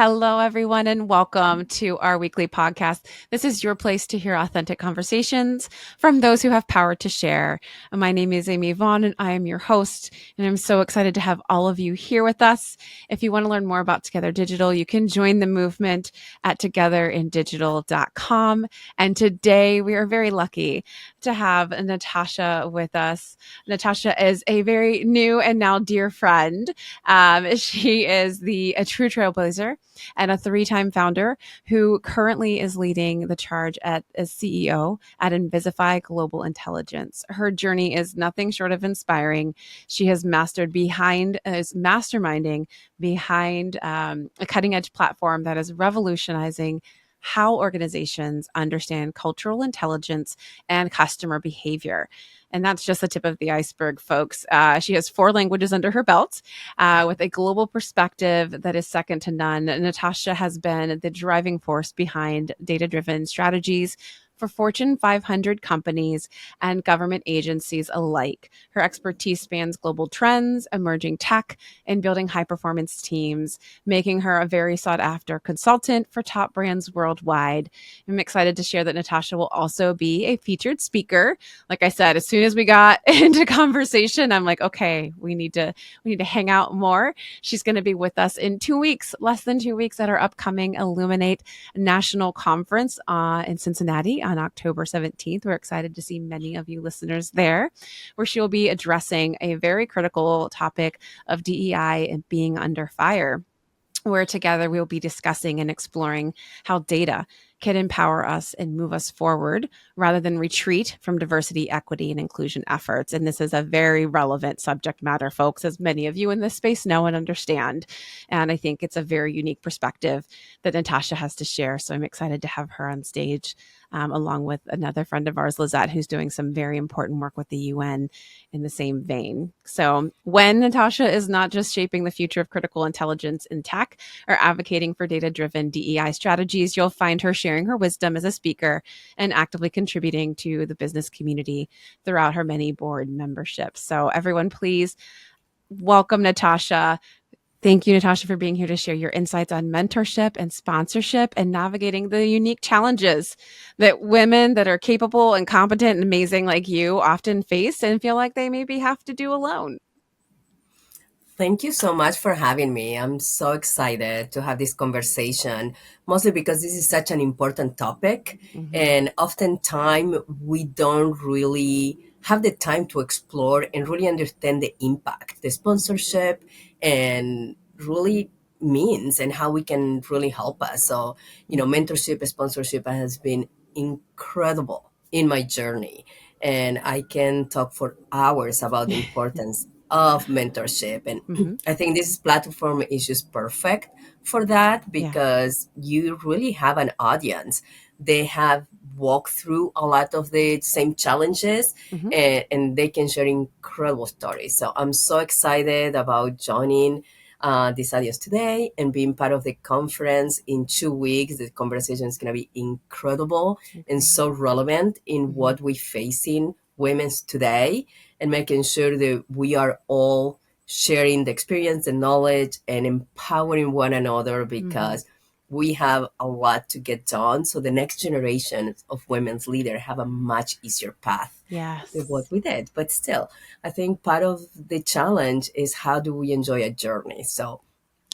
Hello, everyone, and welcome to our weekly podcast. This is your place to hear authentic conversations from those who have power to share. My name is Amy Vaughn, and I am your host. And I'm so excited to have all of you here with us. If you want to learn more about Together Digital, you can join the movement at togetherindigital.com. And today we are very lucky to have Natasha with us. Natasha is a very new and now dear friend. She is a true trailblazer and a three-time founder who currently is leading the charge as CEO at Invisify Global Intelligence. Her journey is nothing short of inspiring. She has masterminding behind a cutting-edge platform that is revolutionizing how organizations understand cultural intelligence and customer behavior. And that's just the tip of the iceberg, folks. She has 4 languages under her belt with a global perspective that is second to none. Natasha has been the driving force behind data-driven strategies for Fortune 500 companies and government agencies alike. Her expertise spans global trends, emerging tech, and building high-performance teams, making her a very sought-after consultant for top brands worldwide. I'm excited to share that Natasha will also be a featured speaker. Like I said, as soon as we got into conversation, I'm like, okay, we need to hang out more. She's going to be with us in 2 weeks, less than 2 weeks, at our upcoming Illuminate National Conference in Cincinnati on October 17th. We're excited to see many of you listeners there, where she'll be addressing a very critical topic of DEI and being under fire, where together we will be discussing and exploring how data can empower us and move us forward rather than retreat from diversity, equity, and inclusion efforts. And this is a very relevant subject matter, folks, as many of you in this space know and understand. And I think it's a very unique perspective that Natasha has to share. So I'm excited to have her on stage, along with another friend of ours, Lizette, who's doing some very important work with the UN in the same vein. So when Natasha is not just shaping the future of critical intelligence in tech or advocating for data-driven DEI strategies, you'll find her sharing her wisdom as a speaker and actively contributing to the business community throughout her many board memberships. So everyone, please welcome Natasha. Thank you, Natasha, for being here to share your insights on mentorship and sponsorship and navigating the unique challenges that women that are capable and competent and amazing like you often face and feel like they maybe have to do alone. Thank you so much for having me. I'm so excited to have this conversation, mostly because this is such an important topic. Mm-hmm. And oftentimes we don't really have the time to explore and really understand the impact, the sponsorship, and really means and how we can really help us. So, mentorship, sponsorship has been incredible in my journey. And I can talk for hours about the importance of mentorship. And Mm-hmm. I think this platform is just perfect for that Yeah. because you really have an audience. They have walked through a lot of the same challenges, Mm-hmm. and they can share incredible stories. So I'm so excited about joining this audience today and being part of the conference in 2 weeks. The conversation is going to be incredible and so relevant in Mm-hmm. what we're facing women's today, and making sure that we are all sharing the experience and knowledge and empowering one another Mm-hmm. because we have a lot to get done so the next generation of women's leaders have a much easier path than what Yes. we did. But still, I think part of the challenge is how do we enjoy a journey. So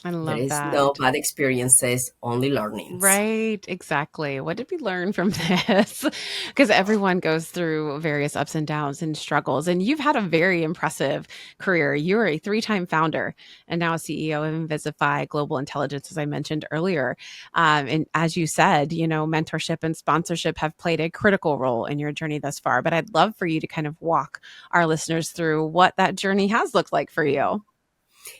I there love is that. no bad experiences, only learnings. Right, exactly. What did we learn from this? Because everyone goes through various ups and downs and struggles. And you've had a very impressive career. You are a 3-time founder and now a CEO of Invisify Global Intelligence, as I mentioned earlier. And as you said, mentorship and sponsorship have played a critical role in your journey thus far. But I'd love for you to kind of walk our listeners through what that journey has looked like for you.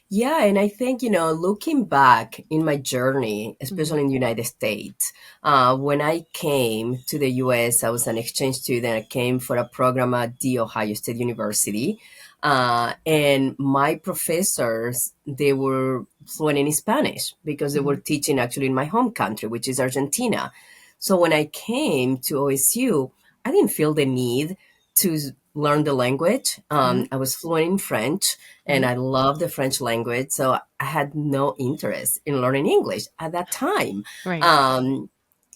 Yeah, and I think, looking back in my journey, Mhm. especially in the United States, when I came to the US, I was an exchange student. I came for a program at The Ohio State University. And my professors, they were fluent in Spanish because they were Mhm. teaching actually in my home country, which is Argentina. So when I came to OSU, I didn't feel the need to learn the language. Mhm. I was fluent in French and Mhm. I love the French language. So I had no interest in learning English at that time. Right. Um,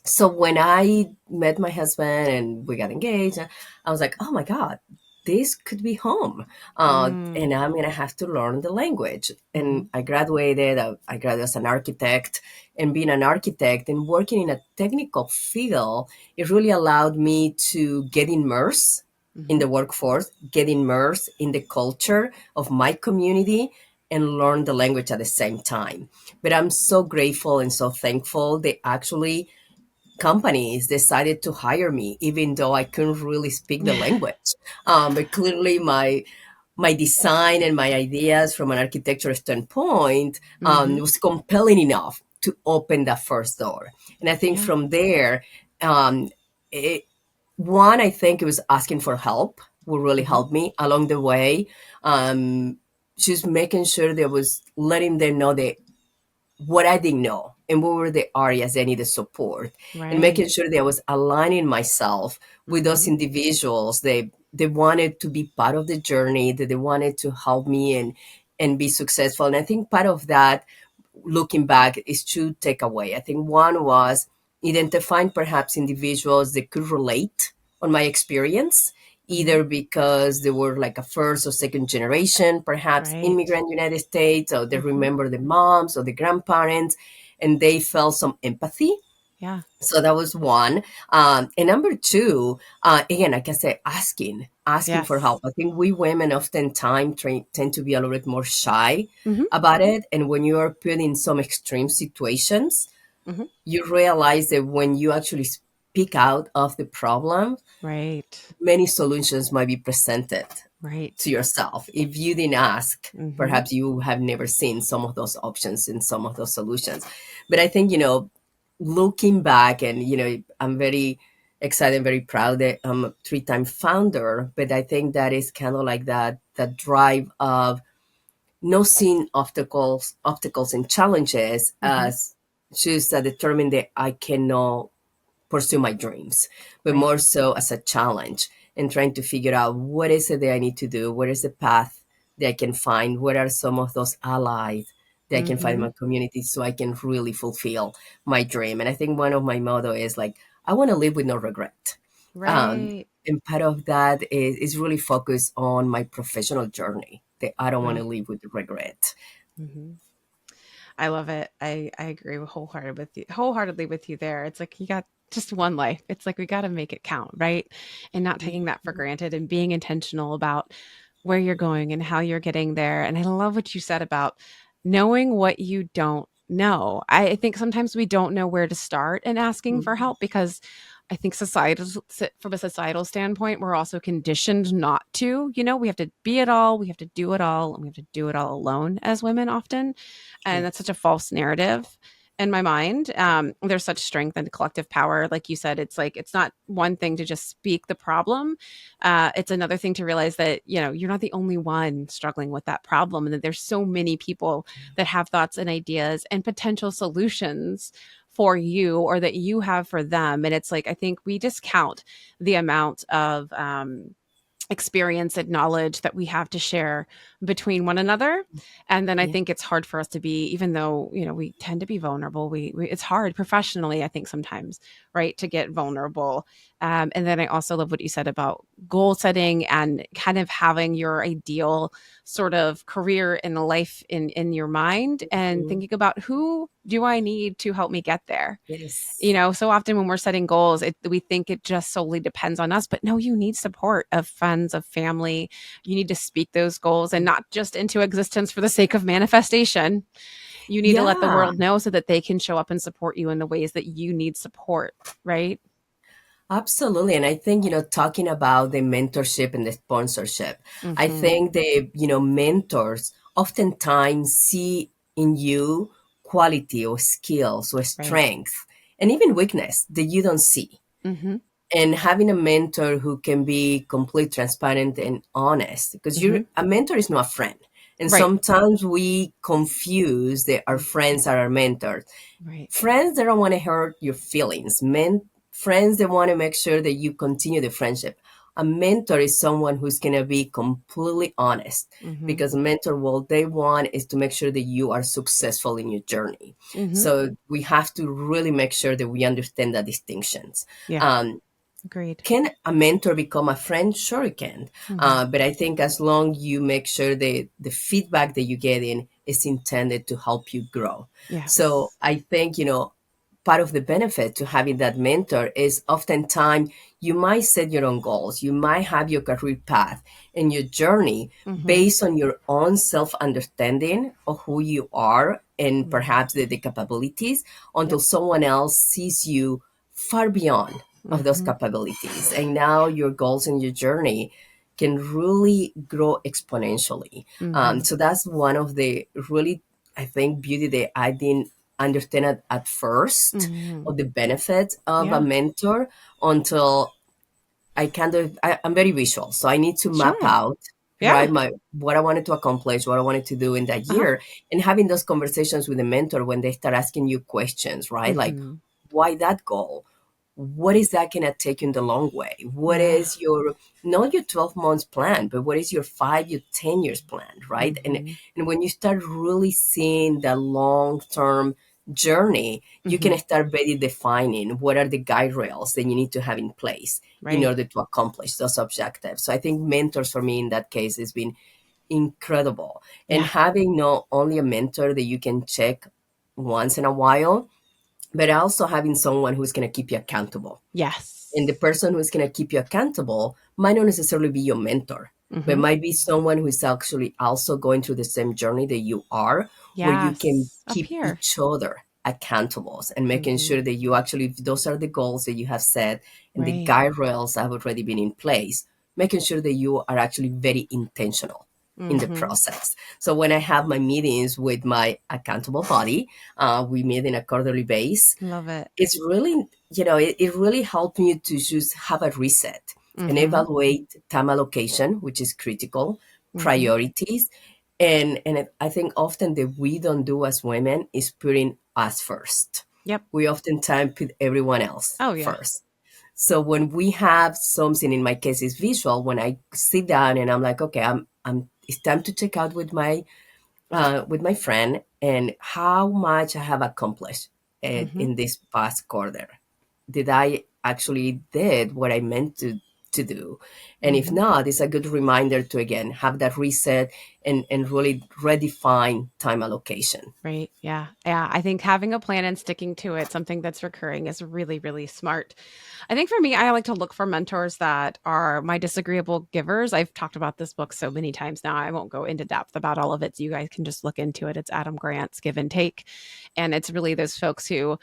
so when I met my husband and we got engaged, I was like, oh my God, this could be home. Mm. And I'm going to have to learn the language. And Mhm. I graduated, I graduated as an architect. And being an architect and working in a technical field, it really allowed me to get immersed in Mhm. the workforce, get immersed in the culture of my community, and learn the language at the same time. But I'm so grateful and so thankful they actually companies decided to hire me, even though I couldn't really speak the language. But clearly, my design and my ideas from an architecture standpoint Mhm. was compelling enough to open that first door. And I think Yeah. from there, um, it, one, I think it was asking for help will really Mhm. help me along the way. Just making sure there was letting them know that what I didn't know and what were the areas I needed support, and making Right. sure that I was aligning myself with those Mhm. individuals. They wanted to be part of the journey, that they wanted to help me and be successful. And I think part of that, looking back, is two takeaway. I think one was identifying perhaps individuals that could relate on my experience, Mhm. either because they were like a first or second generation, perhaps Right. immigrant United States, or they Mhm. remember the moms or the grandparents, and they felt some empathy. Yeah. So that was one. And number two, again, like I said, asking for Yes. help. I think we women oftentimes tend to be a little bit more shy Mhm. about it. And when you are put in some extreme situations, Mhm. you realize that when you actually speak out of the problem, Right. many solutions might be presented to Right. yourself. If you didn't ask, Mhm. perhaps you have never seen some of those options and some of those solutions. But I think, looking back, and, I'm very excited, very proud that I'm a three-time founder, but I think that is kind of like that drive of no seeing obstacles and challenges Mhm. as just determine that I cannot pursue my dreams, but Right. more so as a challenge, and trying to figure out what is it that I need to do, what is the path that I can find, what are some of those allies that I can find in Mhm. my community so I can really fulfill my dream. And I think one of my motto is like, I want to live with no regret. Um, Right. and part of that is really focused on my professional journey, that I don't want to Right. live with regret. Mhm. I love it. I agree wholeheartedly with you there. It's like you got just one life. It's like we got to make it count, right? And not taking that for granted and being intentional about where you're going and how you're getting there. And I love what you said about knowing what you don't know. I think sometimes we don't know where to start in asking for Mhm. help because I think from a societal standpoint, we're also conditioned not to. We have to be it all, we have to do it all, and we have to do it all alone as women often. And that's such Yes. a false narrative in my mind. There's such strength and collective power. Like you said, it's like it's not one thing to just speak the problem. It's another thing to realize that, you're not the only one struggling with that problem, and that there's so many people that have thoughts and ideas and potential solutions for you or that you have for them. And it's like, I think we discount the amount of experience and knowledge that we have to share between one another. And then I Yeah. think it's hard for us to be, even though we tend to be vulnerable, we it's hard professionally, I think, sometimes, right, to get vulnerable. And then I also love what you said about goal setting and kind of having your ideal sort of career in life in your mind, and Mhm. thinking about who do I need to help me get there. Yes. So often when we're setting goals, we think it just solely depends on us, but no, you need support of friends, of family. You need to speak those goals and not just into existence for the sake of manifestation. You need to let the Yeah. world know so that they can show up and support you in the ways that you need support, right? Absolutely. And I think, talking about the mentorship and the sponsorship, I Mhm. think mentors oftentimes see in you quality or skills or Right. strength and even weakness that you don't see. Mhm. And having a mentor who can be complete transparent and honest, because Mhm. a mentor is not a friend. And Right. sometimes we confuse that our Mhm. friends are our mentors. Right. Friends that don't want to hurt your feelings, friends that want to make sure that you continue the friendship, A mentor is someone who's going to be completely honest, Mm-hmm. because a mentor, what they want is to make sure that you are successful in your journey. Mm-hmm. So we have to really make sure that we understand the distinctions. Yeah. Um, Agreed. can a mentor become a friend? Sure, it can. Mm-hmm. But I think as long you make sure that the feedback that you get in is intended to help you grow. So Yes. I think, part of the benefit to having that mentor is oftentimes you might set your own goals. You might have your career path and your journey Mm-hmm. based on your own self understanding of who you are and Mm-hmm. perhaps the capabilities, until Yep. someone else sees you far beyond of those Mm-hmm. capabilities. And now your goals and your journey can really grow exponentially. Mm-hmm. So that's one of the really, I think, beauty that I didn't understand at first, Mm-hmm. of the benefits of a Yeah. mentor, until I'm very visual. So I need to map Sure. out, Yeah. right, my what I wanted to accomplish, what I wanted to do in that Uh-huh. year, and having those conversations with the mentor when they start asking you questions, right? Like, Mm-hmm. why that goal? What is that going to take you in the long way? What Yeah. is your, not your 12 months plan, but what is your 5 year 10 years plan, right? Mm-hmm. And when you start really seeing the long term journey, you Mm-hmm. can start really defining what are the guide rails that you need to have in place in Right. order to accomplish those objectives. So I think mentors for me in that case has been incredible. And Yeah. having not only a mentor that you can check once in a while, but also having someone who's going to keep you accountable. And the Yes. person who's going to keep you accountable might not necessarily be your mentor, but Mm-hmm. might be someone who is actually also going through the same journey that you are, where you can Yes. Up keep here. each other accountable and making Mm-hmm. sure that you actually, if those are the goals that you have set and the Right. guide rails have already been in place, making sure that you are actually very intentional in the Mm-hmm. process. So when I have my meetings with my accountable body, we meet in a quarterly base. Love it. It's really, it really helped me to just have a reset and Mm-hmm. evaluate time allocation, which is critical, Mm-hmm. priorities. And I think often that we don't do as women is putting us first. Yep. We oftentimes put everyone else Oh yeah. first. So when we have something, in my case is visual, when I sit down and I'm like, okay, it's time to check out with my friend and how much I have accomplished Mm-hmm. in this past quarter. Did I actually did what I meant to do? And if Mm-hmm. not, it's a good reminder to again have that reset and really redefine time allocation. Right. Yeah. Yeah. I think having a plan and sticking to it, something that's recurring, is really, really smart. I think for me, I like to look for mentors that are my disagreeable givers. I've talked about this book so many times now. I won't go into depth about all of it. So you guys can just look into it. It's Adam Grant's Give and Take. And it's really those folks who,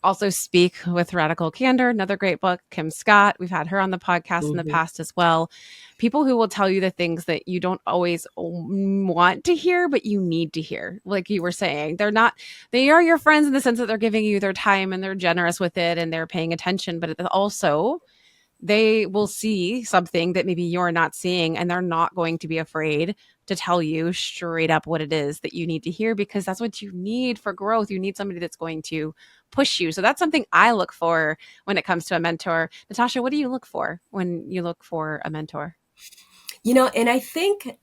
also speak with radical candor. Another great book, Kim Scott. We've had her on the podcast in the Hmm. past as well. People who will tell you the things that you don't always want to hear, but you need to hear. Like you were saying, they are your friends in the sense that they're giving you their time and they're generous with it and they're paying attention, but also they will see something that maybe you're not seeing and they're not going to be afraid to tell you straight up what it is that you need to hear, because that's what you need for growth. You need somebody that's going to push you. So that's something I look for when it comes to a mentor. Natasha, what do you look for when you look for a mentor? And I think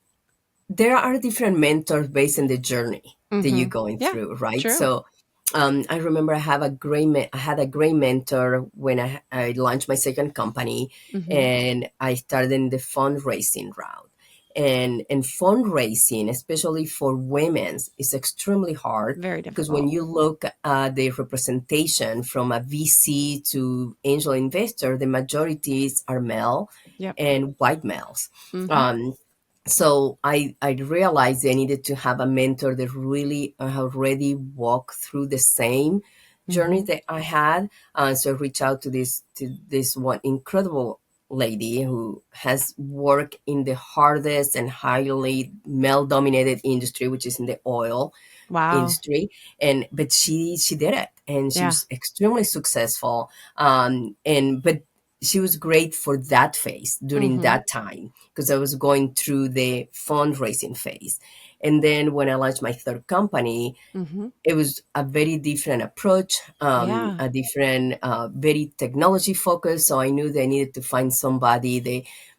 there are different mentors based on the journey that you're Mhm. going Yeah, through, right? true. So I remember I had a great mentor when I launched my second company, Mhm. and I started in the fundraising route. And fundraising, especially for women, is extremely hard, Very because when difficult. you look at the representation from a VC to angel investor, the majorities are male Yep. and white males. Mhm. Um, so I realized I needed to have a mentor that really already walked through the same journey Mhm. that I had. So I reached out to this one incredible lady who has worked in the hardest and highly male dominated industry, which is in the oil Wow. industry. And but she did it, and she Yeah. was extremely successful. And but she was great for that phase during Mhm. that time, because I was going through the fundraising phase. And then when I launched my third company, Mm-hmm. it was a very different approach, Yeah. a different, very technology focused. So I knew they needed to find somebody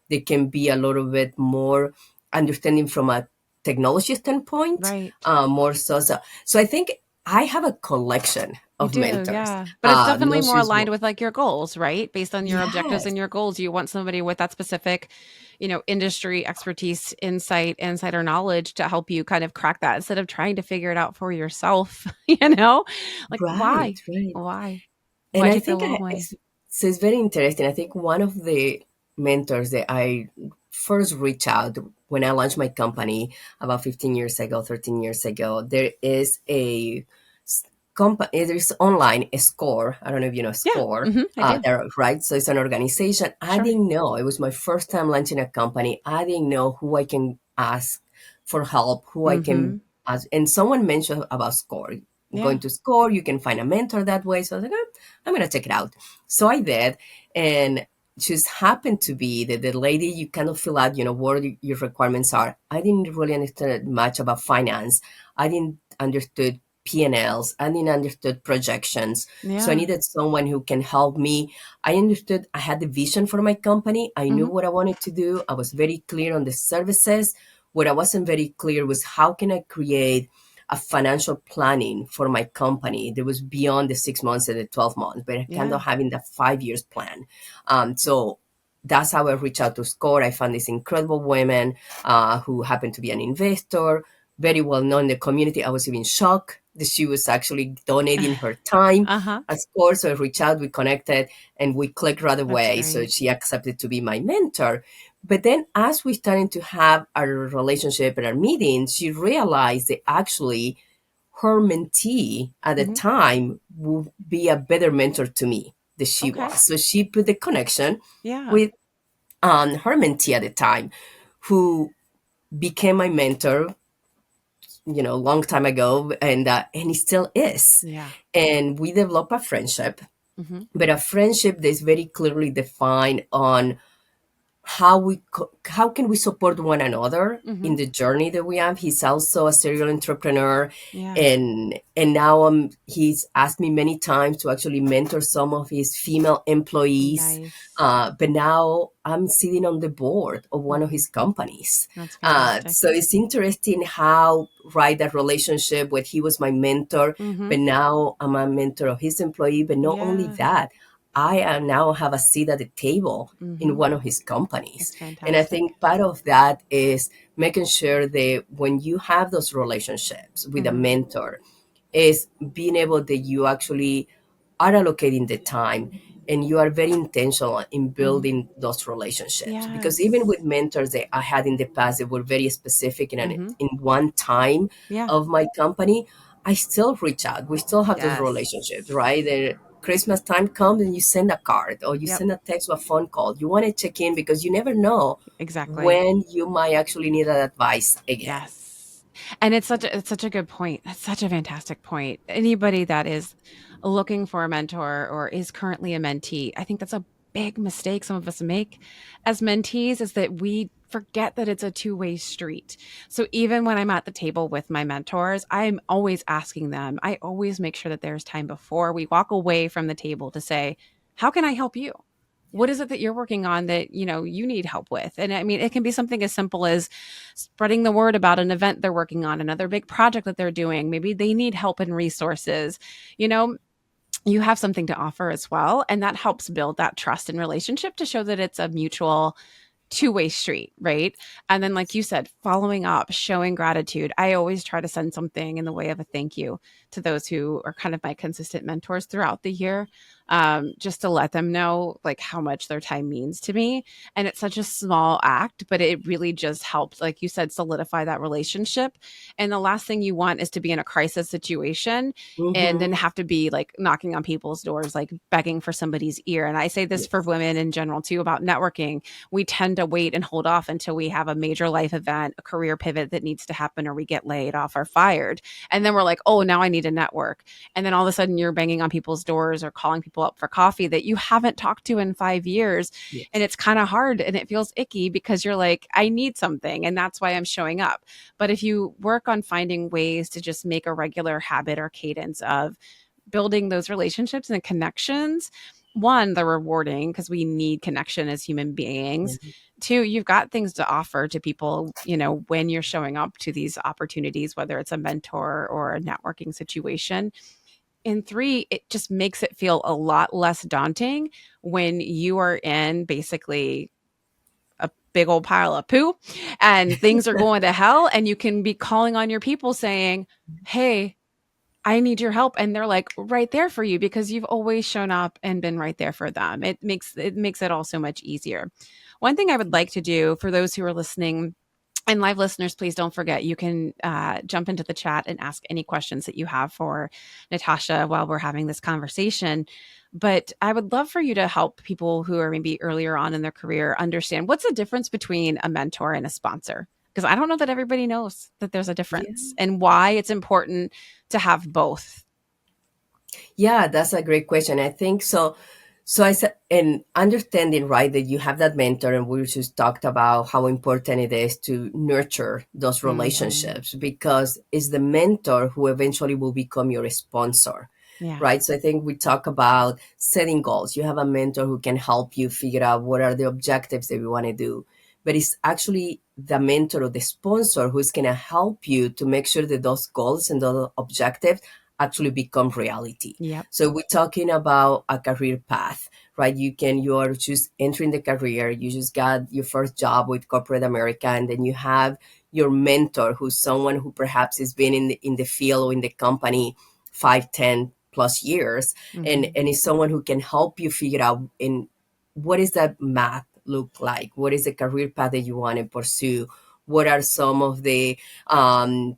they can be a little bit more understanding from a technology standpoint, Right. more so. So I think I have a collection You of do, mentors. yeah. But it's definitely No, more she's aligned with like your goals, right? Based on your objectives yes, and your goals. You want somebody with that specific, industry expertise, insider knowledge to help you kind of crack that instead of trying to figure it out for yourself, you know? Like, right, why? right. Why? And Why I take the think long way? so it's very interesting. I think one of the mentors that I first reached out when I launched my company about 15 years ago, 13 years ago, there is a company, there's online a score. I don't know if you know Yeah. score, Hmm, I do. there, right? So it's an organization. I Sure. didn't know. It was my first time launching a company. I didn't know who I can ask for help, who I can Hmm. ask. And someone mentioned about score. Going Yeah. to score, you can find a mentor that way. So I was like, I'm going to check it out. So I did. And just happened to be that the lady, you kind of fill out, what your requirements are. I didn't really understand much about finance. I didn't understood P&Ls. I didn't understood projections. So I Yeah. needed someone who can help me. I understood I had the vision for my company. I knew Hmm. what I wanted to do. I was very clear on the services. What I wasn't very clear was how can I create a financial planning for my company that was beyond the 6 months and the 12 months, but kind Yeah. of having the 5 years plan. So that's how I reached out to SCORE. I found this incredible woman who happened to be an investor, very well known in the community. I was even shocked that she was actually donating her time Uh-huh. at SCORE. So I reached out, we connected, and we clicked right That's away. So great. she accepted to be my mentor. But then, as we started to have our relationship and our meetings, she realized that actually her mentee at the Hmm. time would be a better mentor to me than she Okay. was. So she put the connection Yeah. with her mentee at the time, who became my mentor, a long time ago, and he still is. Yeah. And we developed a friendship, Hmm. but a friendship that's very clearly defined on how can we support one another Hmm. in the journey that we have. He's also a serial entrepreneur, Yeah. and now he's asked me many times to actually mentor some of his female employees, Nice. but now I'm sitting on the board of one of Hmm. his companies. That's fantastic. So it's interesting how, right, that relationship where he was my mentor, Hmm. but now I'm a mentor of his employee. But not only Yeah. that, I now have a seat at the table in Hmm. one of his companies. That's And I fantastic. think part of that is making sure that when you have those relationships with a Hmm. mentor, is being able that you actually are allocating the time and you are very intentional in Hmm. building those relationships. Because even Yes. with mentors that I had in the past that were very specific Hmm. in one time Yeah. of my company, I still reach out. We still have those relationships, Yes. right? Christmas time comes and you send a card or you Yep. send a text or a phone call. You want to check in because you never know Exactly. when you might actually need that advice again. Yes. And it's such a good point. That's such a fantastic point. Anybody that is looking for a mentor or is currently a mentee, I think that's a big mistake some of us make as mentees is that we forget that it's a two-way street. So even when I'm at the table with my mentors, I'm always asking them. I always make sure that there's time before we walk away from the table to say, "How can I help you?" What is it that you're working on that you need help with? And I mean, it can be something as simple as spreading the word about an event they're working on, another big project that they're doing. Maybe they need help and resources. You know, you have something to offer as well. And that helps build that trust and relationship to show that it's a mutual two-way street, right? And then, like you said, following up, showing gratitude. I always try to send something in the way of a thank you to those who are kind of my consistent mentors throughout the year, just to let them know like how much their time means to me. And it's such a small act, but it really just helps, like you said, solidify that relationship. And the last thing you want is to be in a crisis situation and then Mm-hmm. have to be like knocking on people's doors, like begging for somebody's ear. And I say this for Yes. women in general too about networking. We tend to wait and hold off until we have a major life event, a career pivot that needs to happen, or we get laid off or fired. And then we're like, oh, now I need a network. And then all of a sudden you're banging on people's doors or calling people people up for coffee that you haven't talked to in 5 years. And Yes. it's kind of hard and it feels icky because you're like, I need something. And that's why I'm showing up. But if you work on finding ways to just make a regular habit or cadence of building those relationships and connections, one, they're rewarding because we need connection as human beings. Mhm. Two, you've got things to offer to people, when you're showing up to these opportunities, whether it's a mentor or a networking situation. And three, it just makes it feel a lot less daunting when you are in basically a big old pile of poo and things are going to hell, and you can be calling on your people saying, hey, I need your help. And they're like right there for you because you've always shown up and been right there for them. It makes it all so much easier. One thing I would like to do for those who are listening, and live listeners, please don't forget, you can jump into the chat and ask any questions that you have for Natasha while we're having this conversation. But I would love for you to help people who are maybe earlier on in their career understand what's the difference between a mentor and a sponsor. Because I don't know that everybody knows that there's a difference Yeah. and why it's important to have both. Yeah, that's a great question. I think so. So I said, and understanding, right, that you have that mentor, and we just talked about how important it is to nurture those Hmm. relationships because it's the mentor who eventually will become your sponsor, Yeah. right? So I think we talk about setting goals. You have a mentor who can help you figure out what are the objectives that you want to do. But it's actually the mentor or the sponsor who's going to help you to make sure that those goals and those objectives actually become reality. Yep. So we're talking about a career path, right? You are just entering the career. You just got your first job with corporate America, and then you have your mentor, who's someone who perhaps has been in the field or in the company 5, 10 plus years, and Hmm. is someone who can help you figure out in what is that map look like, what is the career path that you want to pursue, what are some of the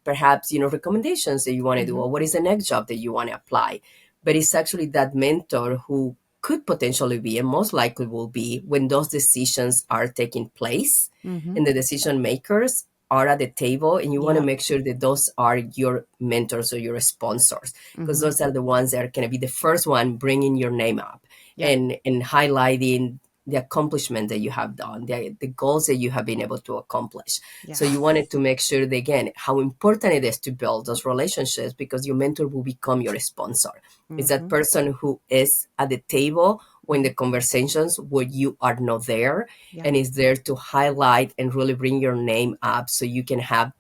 perhaps recommendations that you want to do, Hmm. or what is the next job that you want to apply. But it's actually that mentor who could potentially be, and most likely will be, when those decisions are taking place Hmm. and the decision makers are at the table, and you want to Yep. make sure that those are your mentors or your sponsors, because Hmm. those are the ones that are going to be the first one bringing your name up Yep. and highlighting the accomplishment that you have done, the goals that you have been able to accomplish. So you Yes. wanted to make sure that, again, how important it is to build those relationships, because your mentor will become your sponsor. It's that Hmm. person who is at the table when Hmm. the conversations where you are not there, Yep. and is there to highlight and really bring your name up so you can have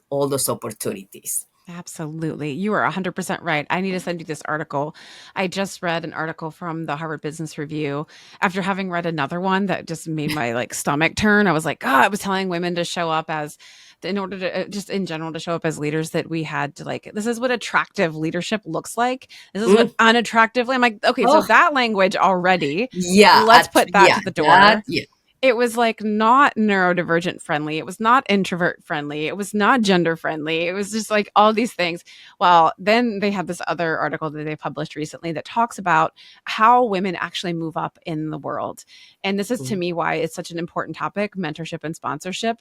all those opportunities. Absolutely. You are 100% right. I need to send you this article. I just read an article from the Harvard Business Review after having read another one that just made my stomach turn. I was like, oh, I was telling women to show up as in order to just in general to show up as leaders, that we had to this is what attractive leadership looks like. This is what Mm. unattractively. I'm like, okay, so Oh, that language already, yeah, let's put that yeah, to the that, door. yeah. It was not neurodivergent friendly. It was not introvert friendly. It was not gender friendly. It was just all these things. Well, then they have this other article that they published recently that talks about how women actually move up in the world. And this is to Mm-hmm. me why it's such an important topic, mentorship and sponsorship.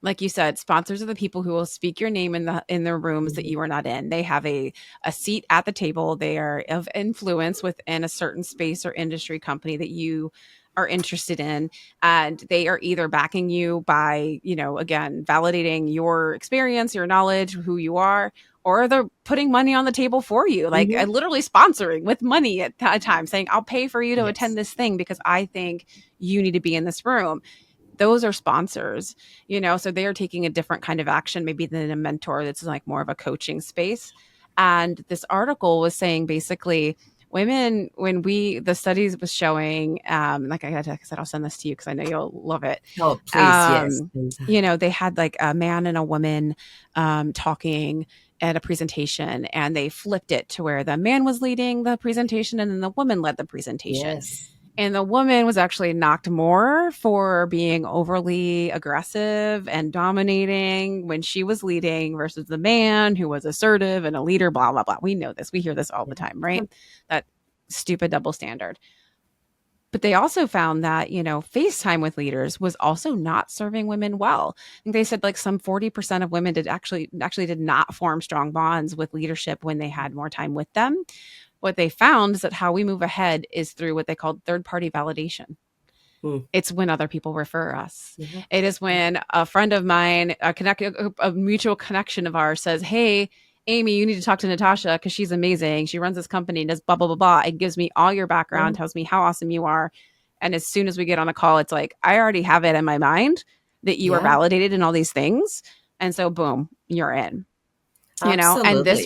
Like you said, sponsors are the people who will speak your name in their rooms that you are not in. They have a seat at the table. They are of influence within a certain space or industry company that you are interested in, and they are either backing you by, again, validating your experience, your knowledge, who you are, or they're putting money on the table for you, Mm-hmm. literally sponsoring with money at a time, saying, I'll pay for you to attend Yes. this thing because I think you need to be in this room. Those are sponsors, so they are taking a different kind of action maybe than a mentor that's more of a coaching space. And this article was saying basically women, when the studies was showing, I said, I'll send this to you because I know you'll love it. Oh, please, yes. And, They had a man and a woman talking at a presentation, and they flipped it to where the man was leading the presentation and then the woman led the presentation. yes. And the woman was actually knocked more for being overly aggressive and dominating when she was leading versus the man who was assertive and a leader, blah, blah, blah. We know this. We hear this all the time, right? That stupid double standard. But they also found that, FaceTime with leaders was also not serving women well. I think they said some 40% of women did actually did not form strong bonds with leadership when they had more time with them. what they found is that how we move ahead is through what they called third party validation. Mm. It's when other people refer us. Yeah. It is when a friend of mine, a mutual connection of ours says, "Hey, Amy, you need to talk to Natasha because she's amazing. She runs this company and does blah, blah, blah, blah." It gives me all your Yeah. background, tells me how awesome you are. And as soon as we get on a call, it's like, I already have it in my mind that you are Yeah. validated in all these things. And so, boom, you're in, and this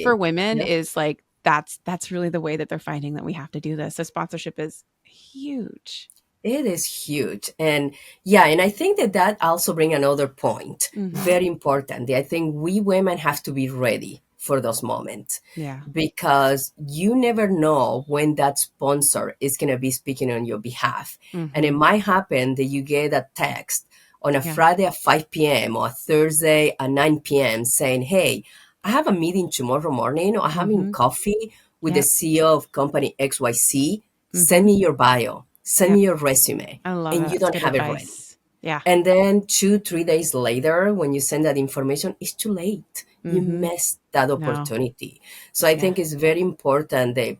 for Absolutely. women Yeah. is like, that's really the way that they're finding that we have to do this. So sponsorship is huge. It is huge. And yeah, and I think that that also bring another point, Mm-hmm. very important. I think we women have to be ready for those moments Yeah. because you never know when that sponsor is going to be speaking on your behalf. And it Mm-hmm. might happen that you get a text on a Yeah. Friday at 5 p.m. or a Thursday at 9 p.m. saying, "Hey, I have a meeting tomorrow morning or I'm having Mm-hmm. coffee with the Yep. CEO of company XYZ. Send Mm-hmm. me your bio, send Yep. me your resume," I love and that. you It's don't good have it ready. advice. Yeah. And then 2, 3 days later, when you send that information, it's too late. You Mm-hmm. missed that No. opportunity. So I Yeah. think it's very important that,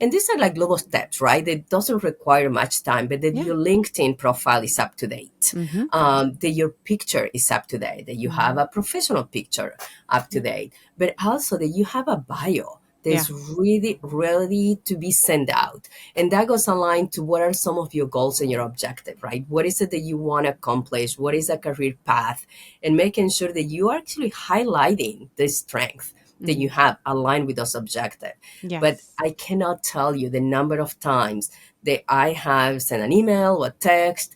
and these are like little steps, right? It doesn't require much time, but that Yeah. your LinkedIn profile is up to date, Mm-hmm. that your picture is up to date, that you have Mm-hmm. a professional picture up to Yep. date, but also that you have a bio Yeah. that's really ready to be sent out. And that goes aligned to what are some of your goals and your objective, right? What is it that you want to accomplish? What is a career path? And making sure that you are actually highlighting the strength that Mm-hmm. you have aligned with those objectives. But Yes. I cannot tell you the number of times that I have sent an email or text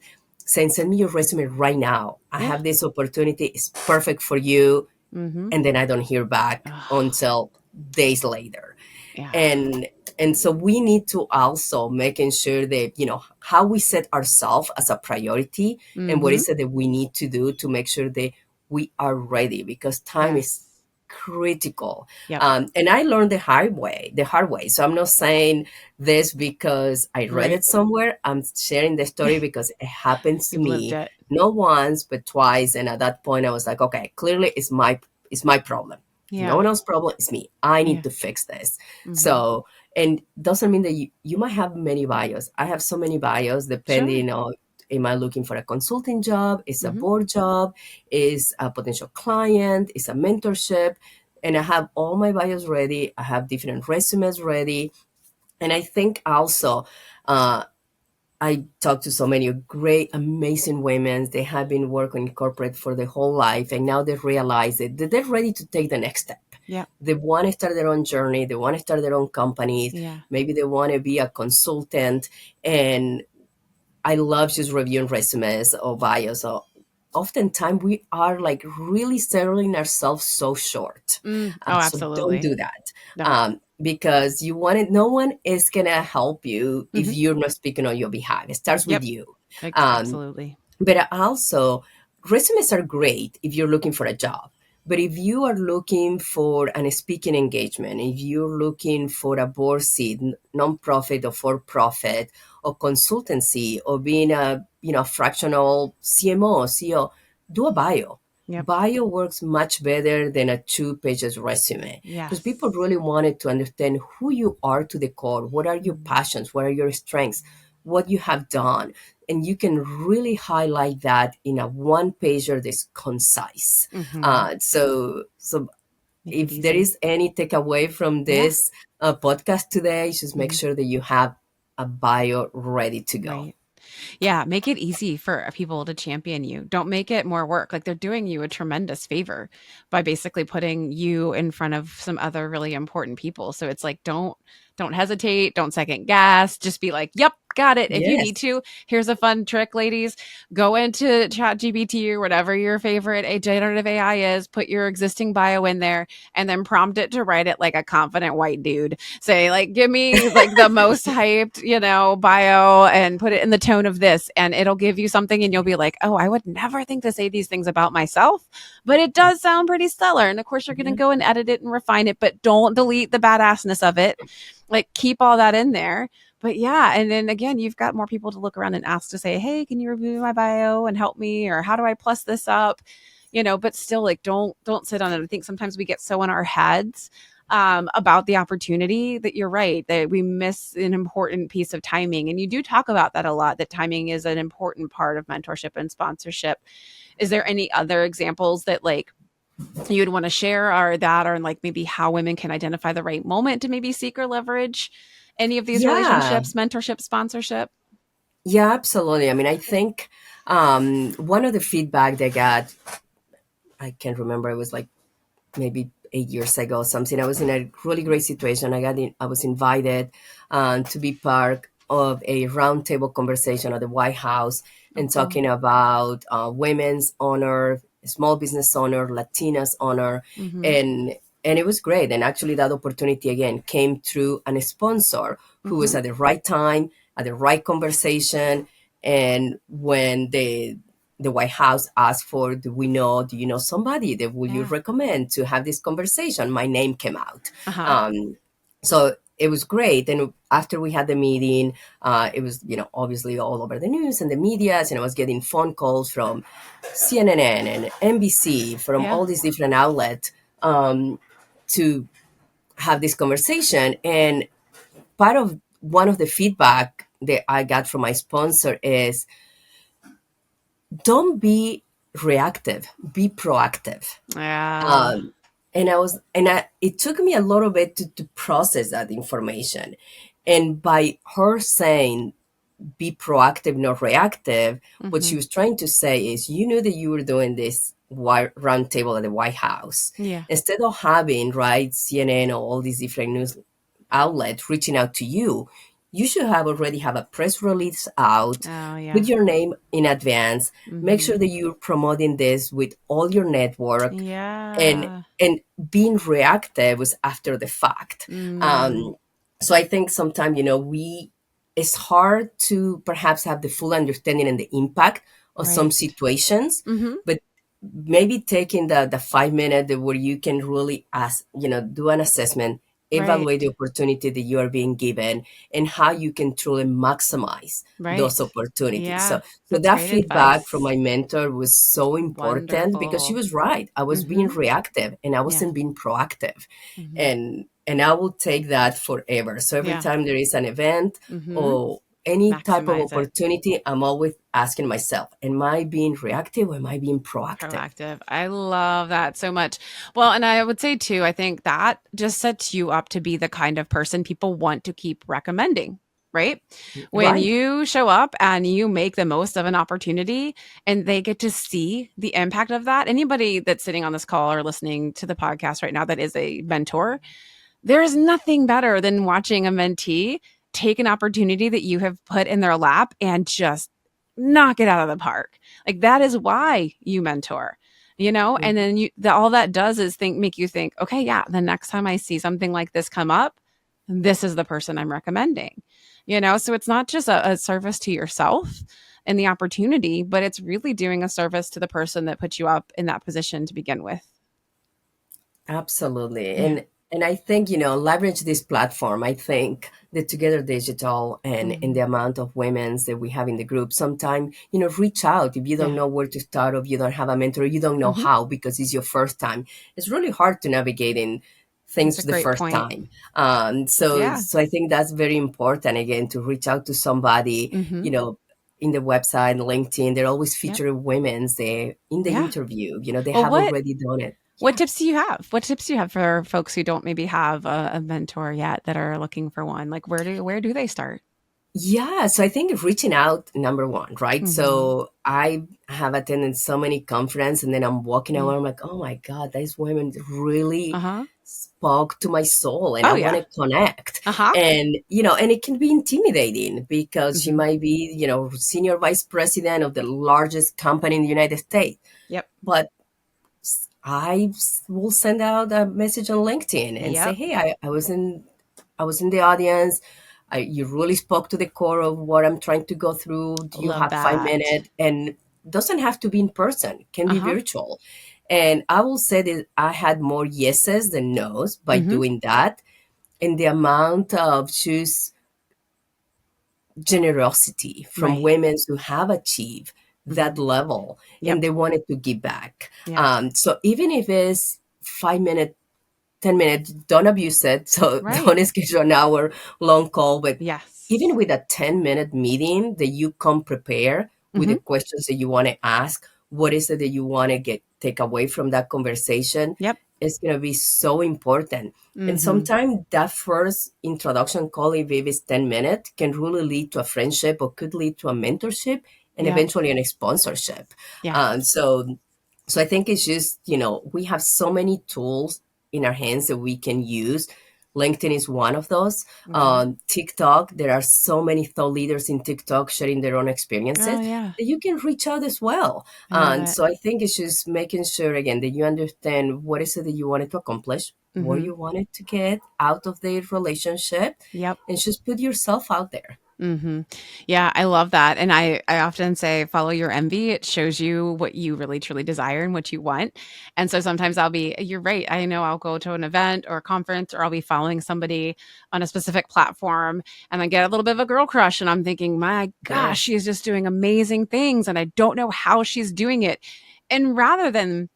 saying, "Send me your resume right now. I Yeah. have this opportunity. It's perfect for you." Mm-hmm. And then I don't hear back Oh, until days later. yeah. And so we need to also making sure that how we set ourselves as a priority and what Mm-hmm. is it that we need to do to make sure that we are ready because time is Yes. critical. Yep. And I learned the hard way. So I'm not saying this because I read Right. it somewhere. I'm sharing the story because it happens to You've lived me it. not once but twice. And at that point I was like, okay, clearly it's my problem. It's no Yeah. one else's problem. It's me. I need Yeah. to fix this. Mm-hmm. So, and doesn't mean that you might have many bios. I have so many bios Sure. depending on, am I looking for a consulting job? Is a Mm-hmm. board job? Is a potential client? Is a mentorship? And I have all my bios ready. I have different resumes ready. And I think also, uh, I talked to so many great, amazing women. They have been working in corporate for their whole life, and now they realize that they're ready to take the next step. Yeah. They want to start their own journey. They want to start their own companies. Yeah. Maybe they want to be a consultant. And I love just reviewing resumes or bios. So oftentimes we are like really selling ourselves so short. Oh, So don't absolutely. do that, No. because you want it. No one is gonna help you if Mm-hmm. you're not speaking on your behalf. It starts with Yep. you. Um, Absolutely. but also, resumes are great if you're looking for a job. But if you are looking for an speaking engagement, if you're looking for a board seat, nonprofit or for profit, or consultancy, or being a fractional CMO, CEO, do a bio. Yep. Bio works much better than a 2 pages resume because people Yes. really wanted to understand who you are to the core. What are your Mm-hmm. passions? What are your strengths? What you have done, and you can really highlight that in a one pager that's concise. Mm-hmm. So Make it if there easy. is any takeaway from Yeah. this podcast today, just make Mm-hmm. sure that you have a bio ready to go. Right. Yeah, make it easy for people to champion you. Don't make it more work. Like they're doing you a tremendous favor by basically putting you in front of some other really important people. So it's like don't hesitate, don't second guess, just be like, "Yep, got it." If you need Yes. to, here's a fun trick, ladies. Go into ChatGPT or whatever your favorite generative AI is, put your existing bio in there and then prompt it to write it like a confident white dude. Say like, "Give me like the most hyped, bio and put it in the tone of this," and it'll give you something and you'll be like, "Oh, I would never think to say these things about myself, but it does sound pretty stellar." And of course you're going to Yeah. go and edit it and refine it, but don't delete the badassness of it. Like keep all that in there. But yeah, and then again, you've got more people to look around and ask to say, "Hey, can you review my bio and help me?" or "How do I plus this up?" But still like don't sit on it. I think sometimes we get so in our heads about the opportunity, that you're right, that we miss an important piece of timing. And you do talk about that a lot, that timing is an important part of mentorship and sponsorship. Is there any other examples that like you'd want to share, or that, or like maybe how women can identify the right moment to maybe seek or leverage any of these Yeah, relationships, mentorship, sponsorship? yeah, absolutely. I mean, I think one of the feedback they got, I can't remember, it was like maybe 8 years ago or something. I was in a really great situation. I was invited to be part of a roundtable conversation at the White House Oh, and cool. talking about women's honor, small business honor, Latinas honor, Mm-hmm. and it was great. And actually, that opportunity again came through a sponsor who was Mm-hmm. at the right time, at the right conversation, and when the White House asked for, do you know somebody that will you Yeah. recommend to have this conversation? My name came out. Uh-huh. So it was great. And after we had the meeting, it was, obviously all over the news and the medias, and I was getting phone calls from CNN and NBC, from Yeah. all these different outlets to have this conversation. And part of one of the feedback that I got from my sponsor is, don't be reactive, be proactive. Yeah. um, it took me a little bit to process that information. And by her saying be proactive, not reactive, what Mm-hmm. she was trying to say is, you knew that you were doing this round table at the White House. Yeah. Instead of having, right, CNN or all these different news outlets reaching out to you, you should have already have a press release out Oh, with yeah. your name in advance. Make Mm-hmm. sure that you're promoting this with all your network, and Yeah. being reactive was after the fact. Mm. So I think sometimes, we it's hard to perhaps have the full understanding and the impact of some Right. situations, Mm-hmm. but maybe taking the 5 minute where you can really ask, do an assessment, Right. evaluate the opportunity that you are being given, and how you can truly maximize those Right. opportunities. Yeah. So That's that great feedback from advice. my mentor was so important, because she Wonderful. was right. I was being Mm-hmm. reactive and I Yeah. wasn't being proactive. Mm-hmm. And I will take that forever. So every Yeah. time there is an event Mm-hmm. or any type of Maximize it. opportunity, I'm always asking myself, am I being reactive or am I being proactive? Proactive. I love that so much. Well, and I would say too, I think that just sets you up to be the kind of person people want to keep recommending, right? When Right. you show up and you make the most of an opportunity and they get to see the impact of that. Anybody that's sitting on this call or listening to the podcast right now that is a mentor, there is nothing better than watching a mentee take an opportunity that you have put in their lap and just knock it out of the park. Like that is why you mentor, and Mhm. then all that does is make you think, okay, yeah, the next time I see something like this come up, this is the person I'm recommending. So it's not just a service to yourself and the opportunity, but it's really doing a service to the person that put you up in that position to begin with. Absolutely. Yeah. And I think, leverage this platform. I think the Together Digital and the Hmm. amount of women's that we have in the group, sometime, reach out if you don't Yeah. know where to start, or if you don't have a mentor, or you don't know Hmm. how because it's your first time. It's really hard to navigate in That's things a the great first point. time. So Yeah. so I think that's very important, again, to reach out to somebody, Hmm. in the website, LinkedIn. They're always Yep. featuring women's there in the Yeah. interview. They Well, have what already done it. what Yeah. tips do you have? What tips do you have for folks who don't maybe have a mentor yet that are looking for one? Like where do they start? Yeah, so I think reaching out, number one, right? Hmm. So I have attended so many conferences, and then I'm walking Yeah. around, I'm like, oh my God, these women really Uh-huh. spoke to my soul, and I Oh want yeah. to connect. Uh-huh. And, and it can be intimidating because she Hmm. might be, senior vice president of the largest company in the United States. Yep. But will send out a message on LinkedIn and say, Yep. hey, I was in the audience. You really spoke to the core of what I'm trying to go through. Do you Love have five that. minutes? And doesn't have to be in person. It can be Uh-huh. virtual. And I will say that I had more yeses than nos by Hmm. doing that. And the amount of just generosity from Right. women who have achieved Hmm. that level and Yep. they wanted to give back. Yeah. So even if it's 5 minutes 10 minutes, don't abuse it. So Right. don't schedule an hour long call, but even Yes. with a 10-minute meeting that you come prepare with Mm-hmm. the questions that you want to ask, what is it that you want to get take away from that conversation, Yep. is going to be so important. And Mm-hmm. sometimes that first introduction call, if it is 10 minutes, can really lead to a friendship or could lead to a mentorship and Yep. eventually a sponsorship. Yes. So I think it's just, we have so many tools in our hands that we can use. LinkedIn is one of those. Right. TikTok, there are so many thought leaders in TikTok sharing their own Oh experiences yeah. that you can reach out as well. I love And it. so I think it's just making sure, again, that you understand what is it that you wanted to accomplish, what Mm-hmm. you wanted to get out of the relationship, Yep. and just put yourself out there. Yeah, I love that. And I often say follow your envy. It shows you what you really truly desire and what you want. And so sometimes you're right. I know I'll go to an event or a conference or I'll be following somebody on a specific platform and I get a little bit of a girl crush and I'm thinking, my gosh, Yes. she's just doing amazing things and I don't know how she's doing it. And rather than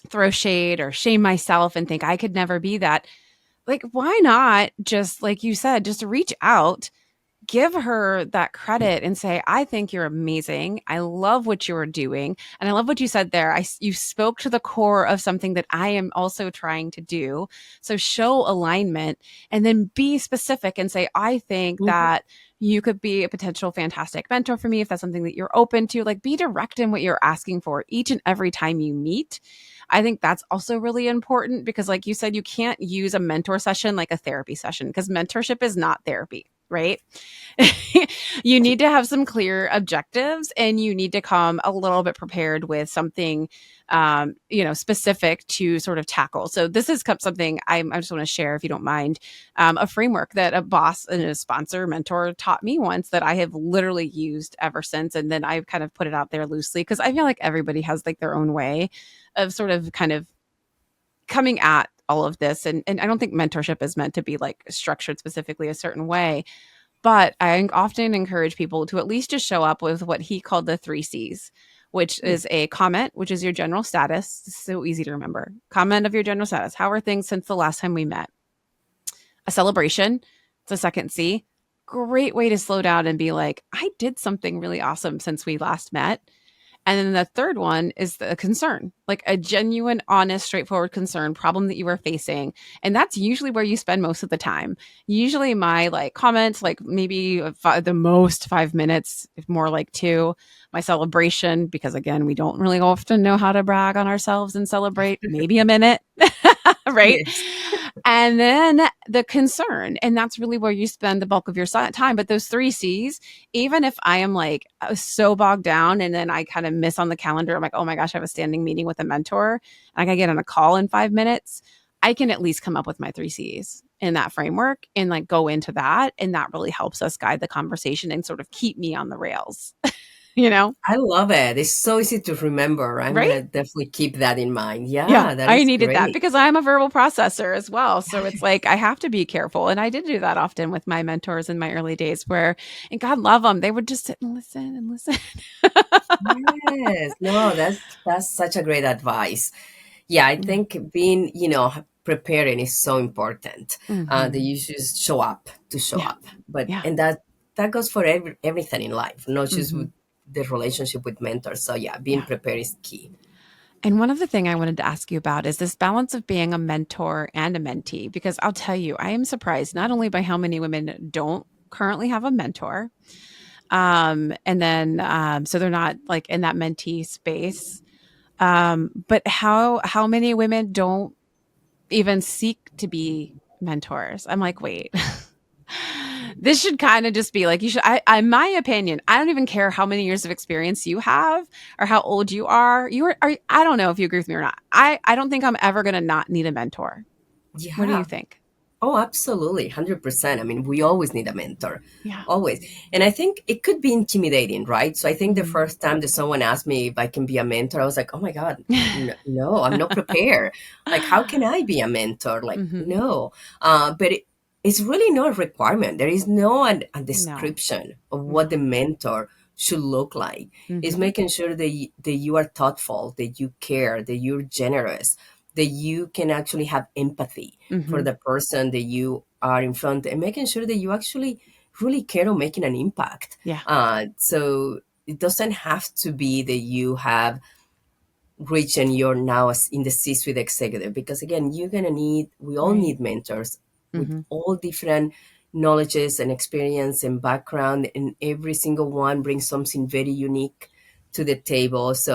throw shade or shame myself and think I could never be that, like, why not just, like you said, just reach out, give her that credit and say, I think you're amazing. I love what you're doing. And I love what you said there. You spoke to the core of something that I am also trying to do. So show alignment and then be specific and say, I think Mhm. that you could be a potential fantastic mentor for me if that's something that you're open to. Like, be direct in what you're asking for each and every time you meet. I think that's also really important because, like you said, you can't use a mentor session like a therapy session because mentorship is not therapy, right? You need to have some clear objectives and you need to come a little bit prepared with something specific to sort of tackle. So this is something I just want to share, if you don't mind, a framework that a boss and a sponsor mentor taught me once that I have literally used ever since. And then I've kind of put it out there loosely because I feel like everybody has like their own way of sort of kind of coming at all of this. And I don't think mentorship is meant to be like structured specifically a certain way, but I often encourage people to at least just show up with what he called the three C's, which Mm. is a comment, which is your general status. It's so easy to remember. Comment of your general status. How are things since the last time we met? A celebration. It's a second C. Great way to slow down and be like, I did something really awesome since we last met. And then the third one is the concern, like a genuine, honest, straightforward concern, problem that you are facing. And that's usually where you spend most of the time. Usually my like comments, like maybe the most 5 minutes, if more like two, my celebration, because again, we don't really often know how to brag on ourselves and celebrate, maybe a minute. Right. Yes. And then the concern. And that's really where you spend the bulk of your time. But those three C's, even if I am like so bogged down and then I kind of miss on the calendar, I'm like, oh my gosh, I have a standing meeting with a mentor and I gotta get on a call in 5 minutes, I can at least come up with my three C's in that framework and like go into that. And that really helps us guide the conversation and sort of keep me on the rails, you know? I love it. It's so easy to remember. I'm going Right? to definitely keep that in mind. Yeah, Yeah, that I is needed that great. because I'm a verbal processor as well. So it's like Yes. I have to be careful. And I did do that often with my mentors in my early days where, and God love them, they would just sit and listen and listen. Yes. No, that's such a great advice. Yeah, I Yeah. think being, preparing is so important. That Hmm. you just show up to show Yeah. up. But Yeah. and that goes for everything in life, not just Hmm. with the relationship with mentors. So yeah, being Yeah. prepared is key. And one other thing I wanted to ask you about is this balance of being a mentor and a mentee, because I'll tell you, I am surprised not only by how many women don't currently have a mentor, and then so they're not like in that mentee space, but how many women don't even seek to be mentors. I'm like, wait. This should kind of just be like you should in my opinion, I don't even care how many years of experience you have or how old you are. I don't know if you agree with me or not. I don't think I'm ever going to not need a mentor. What do you Yeah. think? Oh, absolutely. 100%. I mean, we always need a mentor. Yeah. Always. And I think it could be intimidating, right? So I think the Mhm. first time that someone asked me if I can be a mentor, I was like, oh my God, no, I'm not prepared. Like, how can I be a mentor? Like, Mhm. no. But it's really not a requirement. There is no a No. description of what No. the mentor should look like. It's Mhm. making sure that you are thoughtful, that you care, that you're generous, that you can actually have empathy for Mhm. the person that you are in front, and making sure that you actually really care on making an impact. Yeah. So it doesn't have to be that you have reached and you're now in the C-suite executive, because again, we all Right. need mentors with Mhm. all different knowledges and experience and background, and every single one brings something very unique to the table. So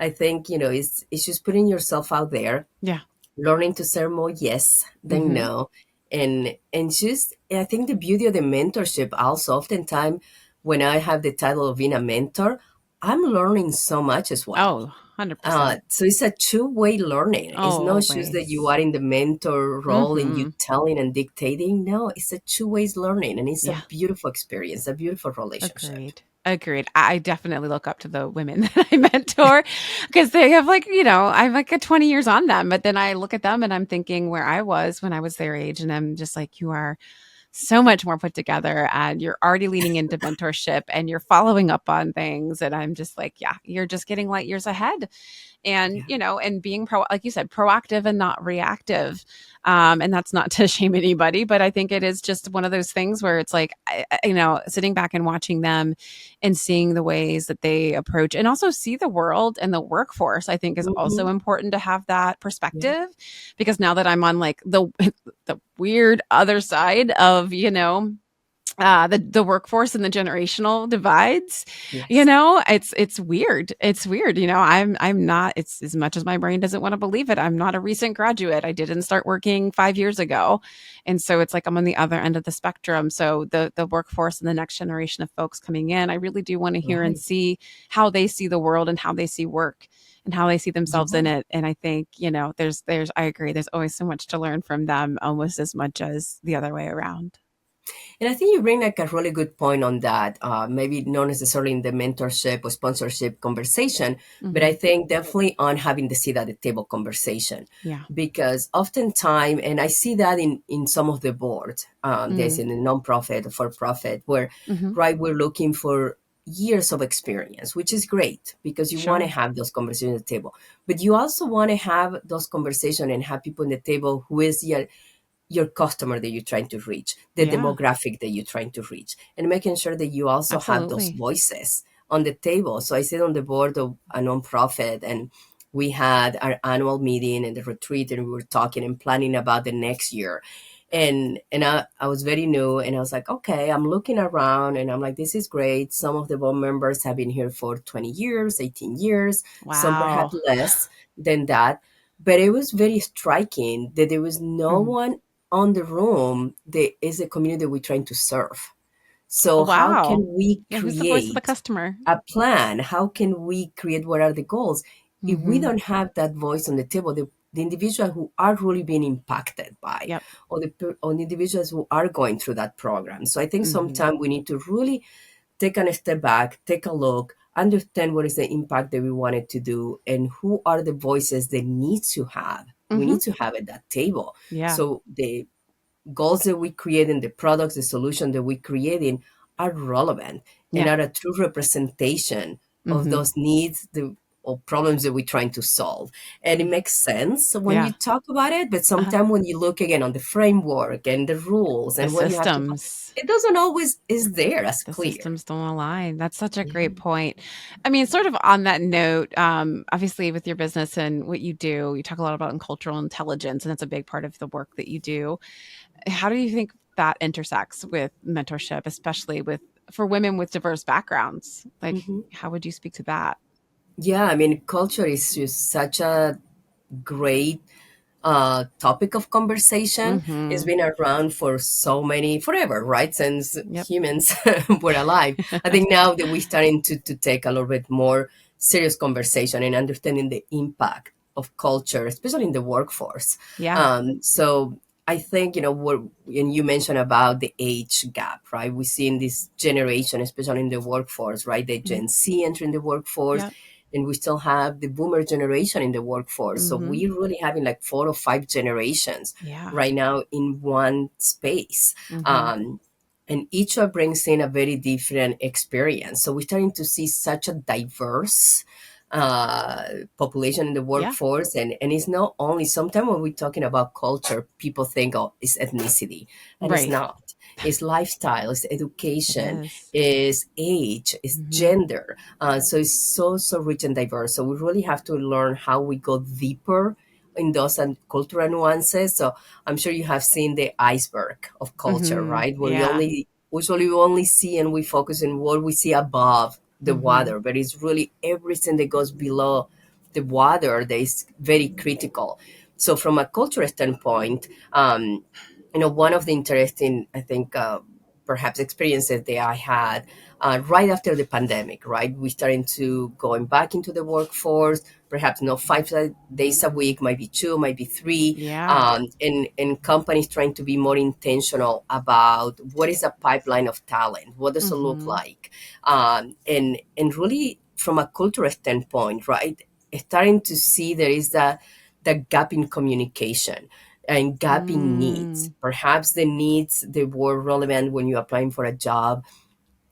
I think, it's just putting yourself out there, Yeah. learning to say more yes than Mhm. no. And just, I think the beauty of the mentorship also, oftentimes when I have the title of being a mentor, I'm learning so much as well. Oh, 100%. So it's a two-way learning. It's Oh, not just that you always. are in the mentor role and you Mhm. telling and dictating. No, it's a two-ways learning, and it's a Yeah. beautiful experience, a beautiful relationship. Agreed. Agreed. I definitely look up to the women that I mentor because they have like, I'm like a 20 years on them, but then I look at them and I'm thinking where I was when I was their age. And I'm just like, you are so much more put together and you're already leaning into mentorship and you're following up on things. And I'm just like, yeah, you're just getting light years ahead. And Yeah. and being like you said, proactive and not reactive. And that's not to shame anybody, but I think it is just one of those things where it's like sitting back and watching them and seeing the ways that they approach and also see the world and the workforce, I think is also Hmm. important to have that Yeah. perspective, because now that I'm on like the weird other side of the workforce and the generational divides, Yes. it's weird. It's weird. I'm not, it's as much as my brain doesn't want to believe it, I'm not a recent graduate. I didn't start working 5 years ago. And so it's like I'm on the other end of the spectrum. So the workforce and the next generation of folks coming in, I really do want to hear and Right. see how they see the world and how they see work and how they see themselves in Yeah. it. And I think, there's I agree, there's always so much to learn from them, almost as much as the other way around. And I think you bring like a really good point on that. Maybe not necessarily in the mentorship or sponsorship conversation, but I Hmm. think definitely on having the seat at the table conversation. Yeah. Because oftentimes, and I see that in some of the boards, there's Mm. in a nonprofit or for profit, where, Hmm. right, we're looking for years of experience, which is great because you want to Sure. have those conversations at the table. But you also want to have those conversations and have people on the table who is your customer that you're trying to reach, the Yeah, demographic that you're trying to reach, and making sure that you also have those absolutely. voices on the table. So I sit on the board of a nonprofit, and we had our annual meeting and the retreat, and we were talking and planning about the next year. And I was very new, and I was like, okay, I'm looking around, and I'm like, this is great. Some of the board members have been here for 20 years, 18 years, some perhaps Wow. less than that. But it was very striking that there was no Mhm. one on the room that is a community we're trying to serve. Oh, So how wow. can we Yeah, who's the voice of the create customer? a plan? How can we create what are the goals if we Mhm. don't have that voice on the table? The individuals who are really being impacted by, Yep. or the individuals who are going through that program. So I think Mhm. sometimes we need to really take a step back, take a look, understand what is the impact that we wanted to do, and who are the voices that need to have. We Mhm. need to have at that table. Yeah. So the goals that we create and the products, the solution that we creating are relevant and Yeah. are a true representation of Mhm. those needs or problems that we're trying to solve. And it Yeah. makes sense when you Yeah. talk about it, but Uh-huh. sometimes when you look again on the framework and the rules The and what you have to, systems. it doesn't always is there as The clear. systems don't align. That's such a Yeah. great point. I mean, sort of on that note, obviously with your business and what you do, you talk a lot about cultural intelligence, and it's a big part of the work that you do. How do you think that intersects with mentorship, especially with for women with diverse backgrounds? Like, Mhm. how would you speak to that? Yeah, I mean, culture is just such a great topic of conversation. It's Mhm. been around for so many, forever, right? Since Yep. humans were alive. I think now that we're starting to take a little bit more serious conversation and understanding the impact of culture, especially in the workforce. Yeah. So I think, and you mentioned about the age gap, right? We see in this generation, especially in the workforce, right? The Mhm. Gen Z entering the workforce, Yep. and we still have the boomer generation in the workforce. So Mhm. we're really having like 4 or 5 generations Yeah. right now in one space. Mhm. Um, and each one brings in a very different experience. So we're starting to see such a diverse uh, population in the Yeah. workforce, and it's not only, sometimes when we're talking about culture, people think, oh, it's ethnicity, and it's Right. not. It's lifestyle, it's It education, is. it's age, it's Mm-hmm. gender. So it's so rich and diverse. So we really have to learn how we go deeper in those and cultural nuances. So I'm sure you have seen the iceberg of culture, Mm-hmm. right? Where we Yeah. only usually we only see and we focus on what we see above the Mm-hmm. water, but it's really everything that goes below the water that is very critical. So from a cultural standpoint, one of the interesting, I think, perhaps experiences that I had right after the pandemic, right? We starting to going back into the workforce, perhaps not 5 days a week, might be two, might be three, Yeah. and companies trying to be more intentional about what is a pipeline of talent, what does it look Mm-hmm. like, and really from a cultural standpoint, right? Starting to see there is the gap in communication and gap in needs. Mm. Perhaps the needs that were relevant when you're applying for a job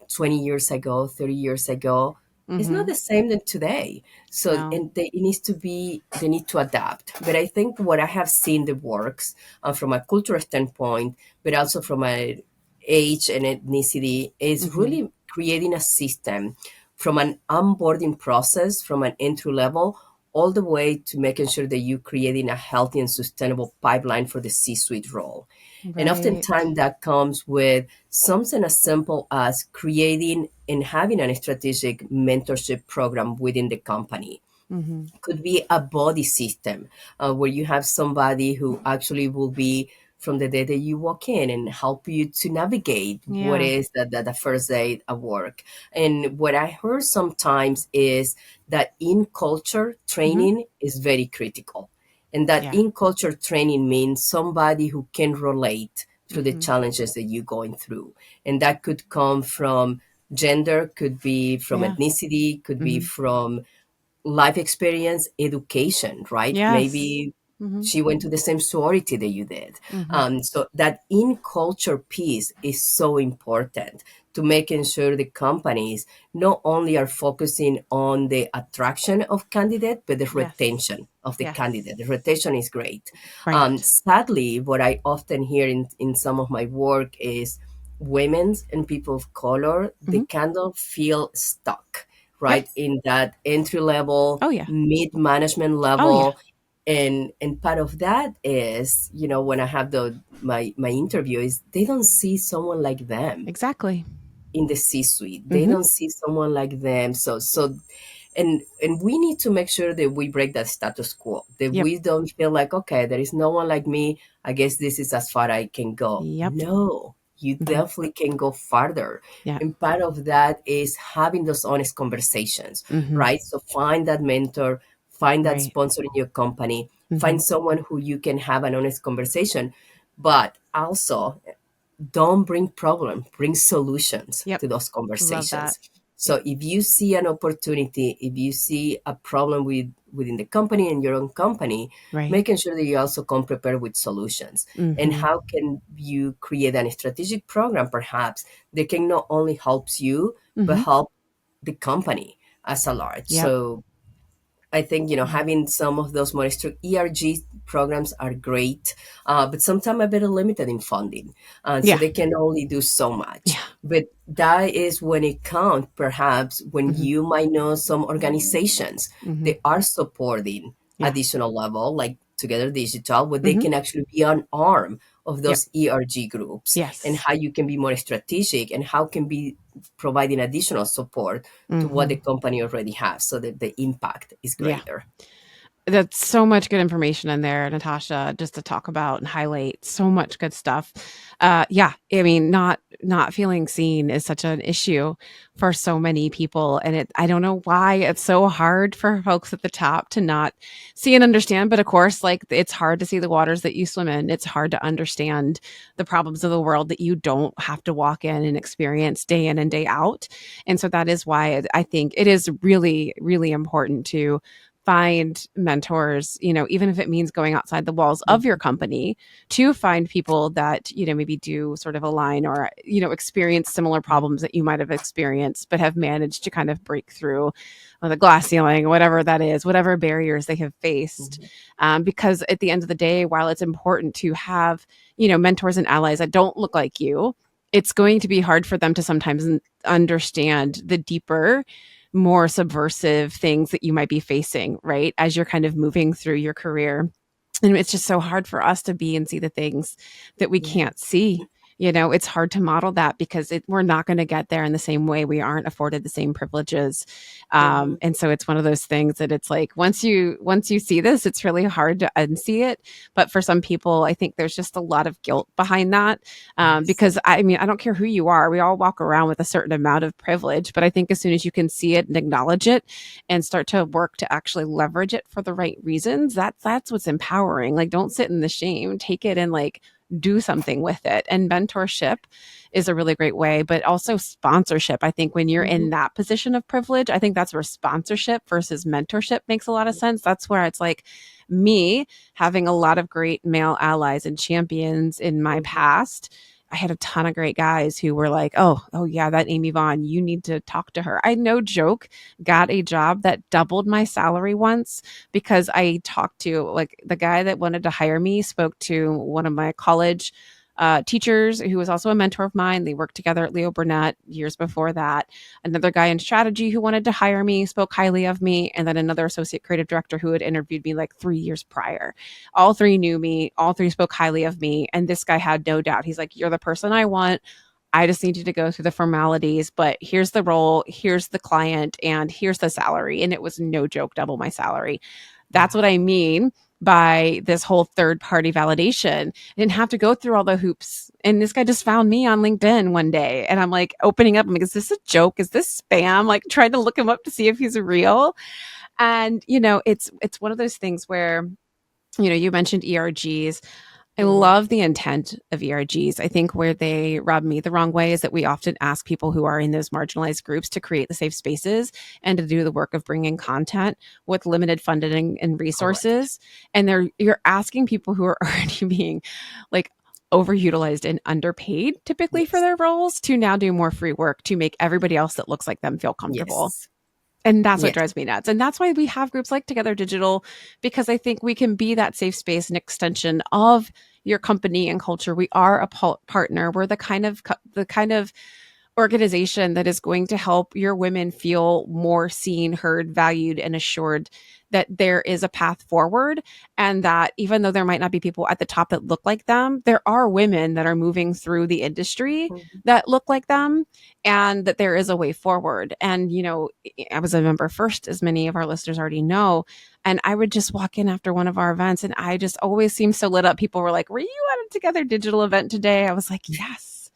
20 years ago, 30 years ago, it's not Mm-hmm. the same than today. So, No. and it needs to be, they need to adapt. But I think what I have seen that works from a cultural standpoint, but also from a age and ethnicity, is Mm-hmm. really creating a system from an onboarding process, from an entry level, all the way to making sure that you're creating a healthy and sustainable pipeline for the C-suite role. And Right. oftentimes that comes with something as simple as creating and having a strategic mentorship program within the company. Mm-hmm. Could be a body system where you have somebody who actually will be from the day that you walk in and help you to navigate what Yeah. is the first day at work. And what I heard sometimes is that in culture Mm-hmm. training is very critical. And that Yeah. in culture training means somebody who can relate through the Mm-hmm. challenges that you're going through. And that could come from gender, could be from Yeah. ethnicity, could be Mm-hmm. from life experience, education, right? Yes. Maybe Mm-hmm. she went to the same sorority that you did. Mm-hmm. So that in culture piece is so important to making sure the companies not only are focusing on the attraction of candidate, but the Yes. retention of the Yes. candidate. The retention is great. Right. Sadly, what I often hear in some of my work is women's and people of color, they Mm-hmm. kind of feel stuck, Yep. right, in that entry level, Oh yeah. mid management Oh yeah. level. And part of that is, when I have my interview, is they don't see someone like them Exactly. in the C suite. They Mm-hmm. don't see someone like them. And we need to make sure that we break that status quo, that Yep. we don't feel like, okay, there is no one like me, I guess this is as far I can go. Yep. No, you Mm-hmm. definitely can go farther. Yeah. And part of that is having those honest conversations, Mm-hmm. right? So find that mentor, find that Right. sponsor in your company, Mm-hmm. find someone who you can have an honest conversation, but also don't bring problem, bring solutions Yep. to those Love that. conversations. So if you see an opportunity, if you see a problem within the company and your own company, Right. making sure that you also come prepared with solutions. And Mm-hmm. how can you create a strategic program perhaps that can not only helps you but Mm-hmm. help the company as a large. Yep. So I think Yeah. having some of those more strict ERG programs are great, but sometimes a bit limited in funding, so Yeah. they can only do so much. Yeah. But that is when it counts. Perhaps when Mm-hmm. you might know some organizations Mm-hmm. that are supporting Yeah. additional level, like Together Digital, where they Mm-hmm. can actually be an arm of Yep. those ERG groups, and Yes. how you can be more strategic and how can be providing additional support to what Mm-hmm. the company already has so that the impact is Yeah. greater. That's so much good information in there, Natasha, just to talk about and highlight so much good stuff. Yeah, I mean, not feeling seen is such an issue for so many people, and I don't know why it's so hard for folks at the top to not see and understand. But of course, like it's hard to see the waters that you swim in. It's hard to understand the problems of the world that you don't have to walk in and experience day in and day out. And so that is why I think it is really, really important to find mentors, even if it means going outside the walls of your company to find people that, maybe do sort of align or, experience similar problems that you might have experienced, but have managed to kind of break through the glass ceiling, whatever that is, whatever barriers they have faced. Because at the end of the day, while it's important to have, mentors and allies that don't look like you, it's going to be hard for them to sometimes understand the deeper, more subversive things that you might be facing, right? As you're kind of moving through your career. And it's just so hard for us to be and see the things that we Yeah. can't see. It's hard to model that because we're not going to get there in the same way. We aren't afforded the same privileges. Mhm. And so it's one of those things that it's like, once you see this, it's really hard to unsee it. But for some people, I think there's just a lot of guilt behind that. Yes. Because I mean, I don't care who you are. We all walk around with a certain amount of privilege, but I think as soon as you can see it and acknowledge it and start to work to actually leverage it for the right reasons, that's what's empowering. Like, don't sit in the shame, take it and like do something with it. And mentorship is a really great way, but also sponsorship. I think when you're Mhm. in that position of privilege, I think that's where sponsorship versus mentorship makes a lot of sense. That's where it's like me having a lot of great male allies and champions in my Mhm. past. I had a ton of great guys who were like, oh yeah, that Amy Vaughn, you need to talk to her. I no joke got a job that doubled my salary once because I talked to, like, the guy that wanted to hire me spoke to one of my college teachers who was also a mentor of mine. They worked together at Leo Burnett years before that. Another guy in strategy who wanted to hire me spoke highly of me. And then another associate creative director who had interviewed me like 3 years prior. All three knew me. All three spoke highly of me. And this guy had no doubt. He's like, you're the person I want. I just need you to go through the formalities, but here's the role, here's the client, and here's the salary. And it was no joke, double my salary. That's what Wow. I mean by this whole third party validation. I didn't have to go through all the hoops. And this guy just found me on LinkedIn one day. And I'm like opening up, I'm like, is this a joke? Is this spam? Like trying to look him up to see if he's real. And it's one of those things where, you mentioned ERGs. I Mhm. love the intent of ERGs. I think where they rub me the wrong way is that we often ask people who are in those marginalized groups to create the safe spaces and to do the work of bringing content with limited funding and Correct. resources. And you're asking people who are already being like overutilized and underpaid typically for Yes. their roles to now do more free work to make everybody else that looks like them feel comfortable. Yes. And that's what Yes. drives me nuts. And that's why we have groups like Together Digital, because I think we can be that safe space and extension of your company and culture. We are a partner. We're the kind of organization that is going to help your women feel more seen, heard, valued, and assured that there is a path forward. And that even though there might not be people at the top that look like them, there are women that are moving through the industry Mhm. that look like them, and that there is a way forward. And, I was a member first, as many of our listeners already know. And I would just walk in after one of our events, and I just always seemed so lit up. People were like, were you at a Together Digital event today? I was like, yes,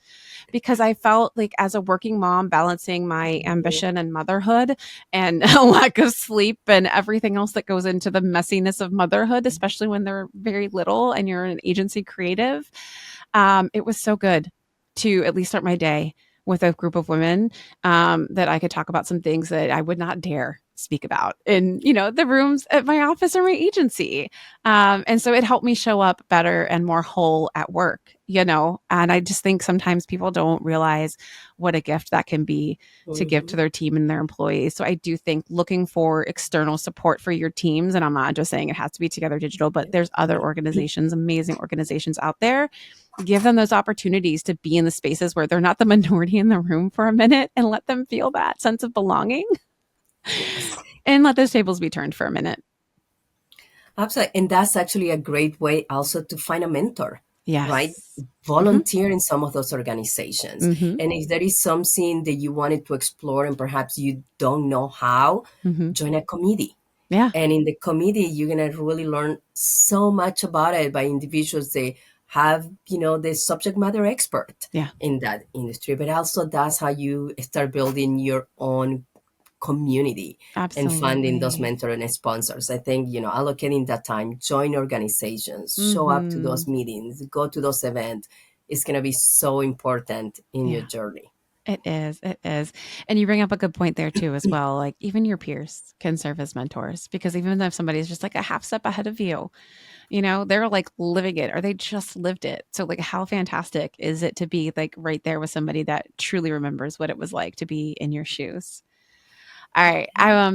because I felt like as a working mom balancing my Mhm. ambition and motherhood and a lack of sleep and everything else that goes into the messiness of motherhood, especially when they're very little and you're an agency creative, it was so good to at least start my day with a group of women that I could talk about some things that I would not dare speak about in the rooms at my office or my agency. And so it helped me show up better and more whole at work, and I just think sometimes people don't realize what a gift that can be to give to Mhm. their team and their employees. So I do think looking for external support for your teams, and I'm not just saying it has to be Together Digital, but there's other organizations, amazing organizations out there. Give them those opportunities to be in the spaces where they're not the minority in the room for a minute, and let them feel that sense of belonging, Yes. and let those tables be turned for a minute. Absolutely. And that's actually a great way also to find a mentor, right? Yes. Mhm. Volunteer in some of those organizations. Mhm. And if there is something that you wanted to explore and perhaps you don't know how, Mhm. join a committee. Yeah. And in the committee, you're going to really learn so much about it by individuals that have, the subject matter expert Yeah. in that industry. But also that's how you start building your own community and finding those Absolutely. mentor and sponsors. I think, allocating that time, join organizations, show up to those Mhm. meetings, go to those events is going to be so important in your Yeah. journey. It is. It is. And you bring up a good point there too, as well. Like even your peers can serve as mentors because even if somebody's just like a half step ahead of you, they're like living it or they just lived it. So like how fantastic is it to be like right there with somebody that truly remembers what it was like to be in your shoes? All right.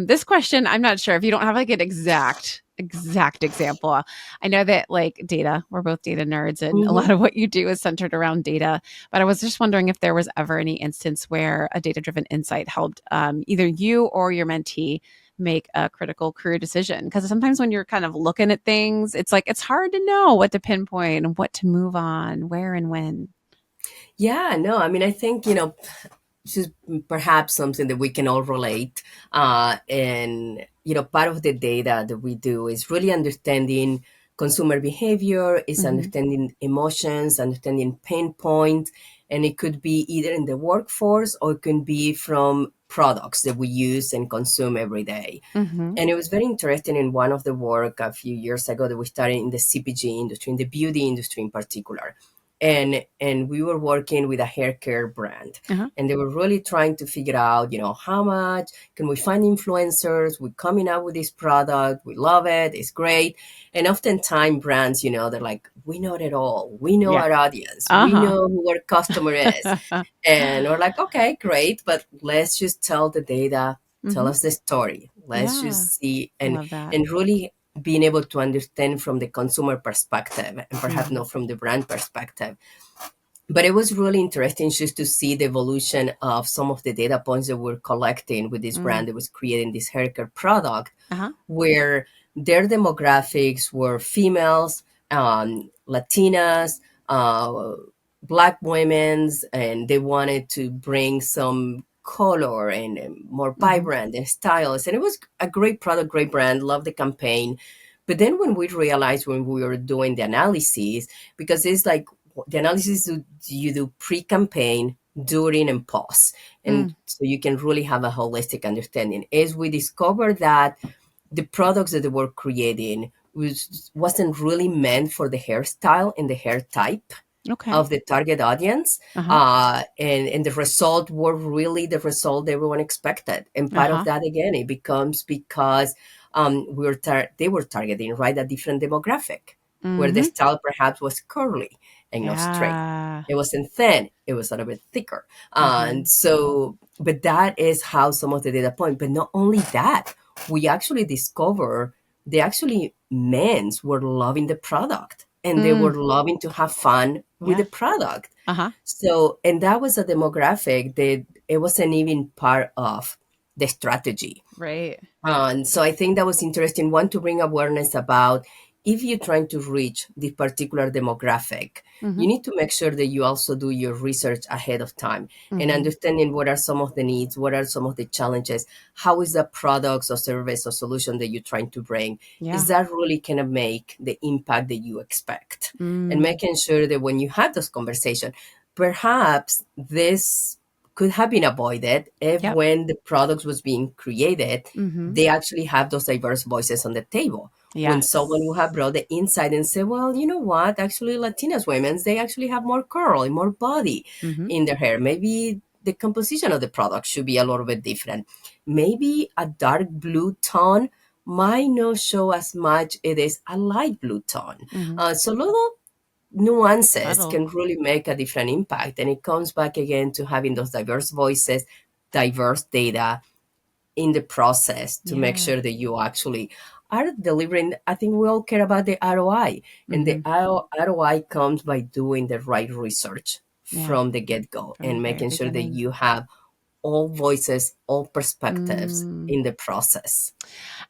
This question, I'm not sure if you don't have like an exact example. I know that like data, we're both data nerds and a lot Hmm. of what you do is centered around data. But I was just wondering if there was ever any instance where a data driven insight helped either you or your mentee make a critical career decision. Because sometimes when you're kind of looking at things, it's like it's hard to know what to pinpoint and what to move on, where and when. Yeah, no, I mean, I think, this is perhaps something that we can all relate. And, part of the data that we do is really understanding consumer behavior, is Hmm. understanding emotions, understanding pain points. And it could be either in the workforce or it can be from products that we use and consume every day. Hmm. And it was very interesting in one of the work a few years ago that we started in the CPG industry, in the beauty industry in particular. And we were working with a hair care brand. Uh-huh. And they were really trying to figure out, how much can we find influencers? We're coming out with this product. We love it. It's great. And oftentimes brands, they're like, we know it all. We know Yeah. our audience. We Uh-huh. know who our customer is. And we're like, okay, great, but let's just tell the data, tell Hmm. us the story. Let's Yeah. just see I and love that. and really being able to understand from the consumer perspective and perhaps Mhm. not from the brand perspective. But it was really interesting just to see the evolution of some of the data points that we're collecting with this Mm. brand that was creating this haircare product Uh-huh. where their demographics were females, Latinas, Black women's, and they wanted to bring some color and more Mhm. vibrant and styles. And it was a great product, great brand, love the campaign. But then when we realized when we were doing the analysis, because it's like the analysis you do pre-campaign, during, and post, and Mm. so you can really have a holistic understanding. Is we discovered that the products that they were creating wasn't really meant for the hairstyle and the hair type Okay. of the target audience. Uh-huh. And the result were really the result everyone expected. And part of Uh-huh. that, again, it becomes because they were targeting, right, a different demographic where the Mhm. style perhaps was curly and not straight. Yeah. It wasn't thin, it was a little bit thicker. And Mhm. so, but that is how some of the data point. But not only that, we actually discover they actually men's were loving the product and they Mm. were loving to have fun with the Yes. product. Uh-huh. So, and that was a demographic that it wasn't even part of the strategy. Right. And so I think that was interesting. One, to bring awareness about if you're trying to reach this particular demographic, you Mhm. need to make sure that you also do your research ahead of time and Mhm. understanding what are some of the needs, what are some of the challenges, how is the products or service or solution that you're trying to bring, is Yeah. that really going to make the impact that you expect? And Mm. making sure that when you have those conversations, perhaps this could have been avoided if Yep. when the product was being created Mhm. they actually have those diverse voices on the table. When someone will have Yes. brought the insight and say, well, you know what, actually Latinas women, they actually have more curl and more body Mhm. in their hair. Maybe the composition of the product should be a little bit different. Maybe a dark blue tone might not show as much it is a light blue tone. Mhm. So little nuances Subtle. can really make a different impact. And it comes back again to having those diverse voices, diverse data, in the process to make Yeah. sure that you actually are delivering. I think we all care about the ROI, and the Mhm. ROI comes by doing the right research Yeah. from the get go From the and very making sure that beginning. you have all voices, all perspectives Mm. in the process.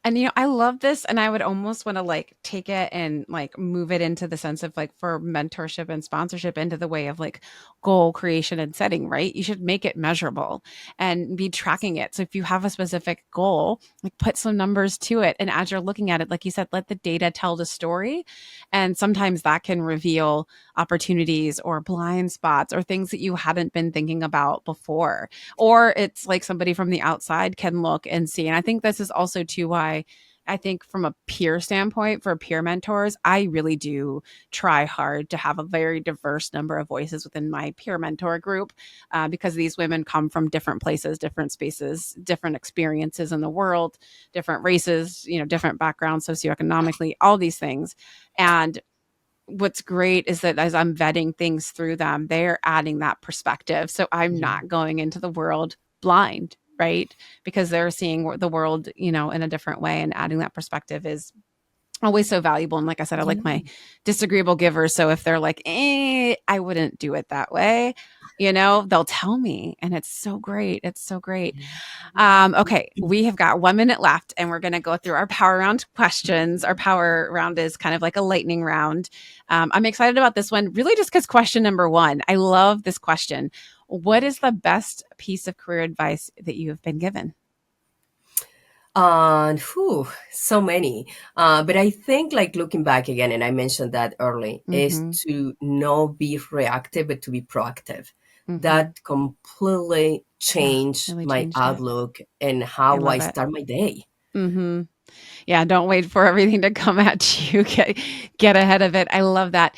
And I love this and I would almost want to like take it and like move it into the sense of like for mentorship and sponsorship into the way of like goal creation and setting, right? You should make it measurable and be tracking it. So if you have a specific goal, like put some numbers to it and as you're looking at it, like you said, let the data tell the story. And sometimes that can reveal opportunities or blind spots or things that you hadn't been thinking about before, or it's like somebody from the outside can look and see. And I think this is also too why I think from a peer standpoint, for peer mentors, I really do try hard to have a very diverse number of voices within my peer mentor group, because these women come from different places, different spaces, different experiences in the world, different races, different backgrounds socioeconomically, all these things. And what's great is that as I'm vetting things through them, they're adding that perspective. So I'm Yeah. not going into the world blind, right? Because they're seeing the world, in a different way, and adding that perspective is always so valuable. And like I said, I like my Yeah. disagreeable givers. So if they're like, I wouldn't do it that way, they'll tell me. And it's so great. It's so great. Okay, we have got 1 minute left, and we're going to go through our power round questions. Our power round is kind of like a lightning round. I'm excited about this one, really just because question number one, I love this question. What is the best piece of career advice that you have been given? So many. But I think, like, looking back again, and I mentioned that early, is Mm-hmm. to not be reactive, but to be proactive. Mm-hmm. That completely Yeah, changed really my changed it. outlook and I how I love it. start my day. Mm-hmm. Yeah, don't wait for everything to come at you. Get ahead of it. I love that.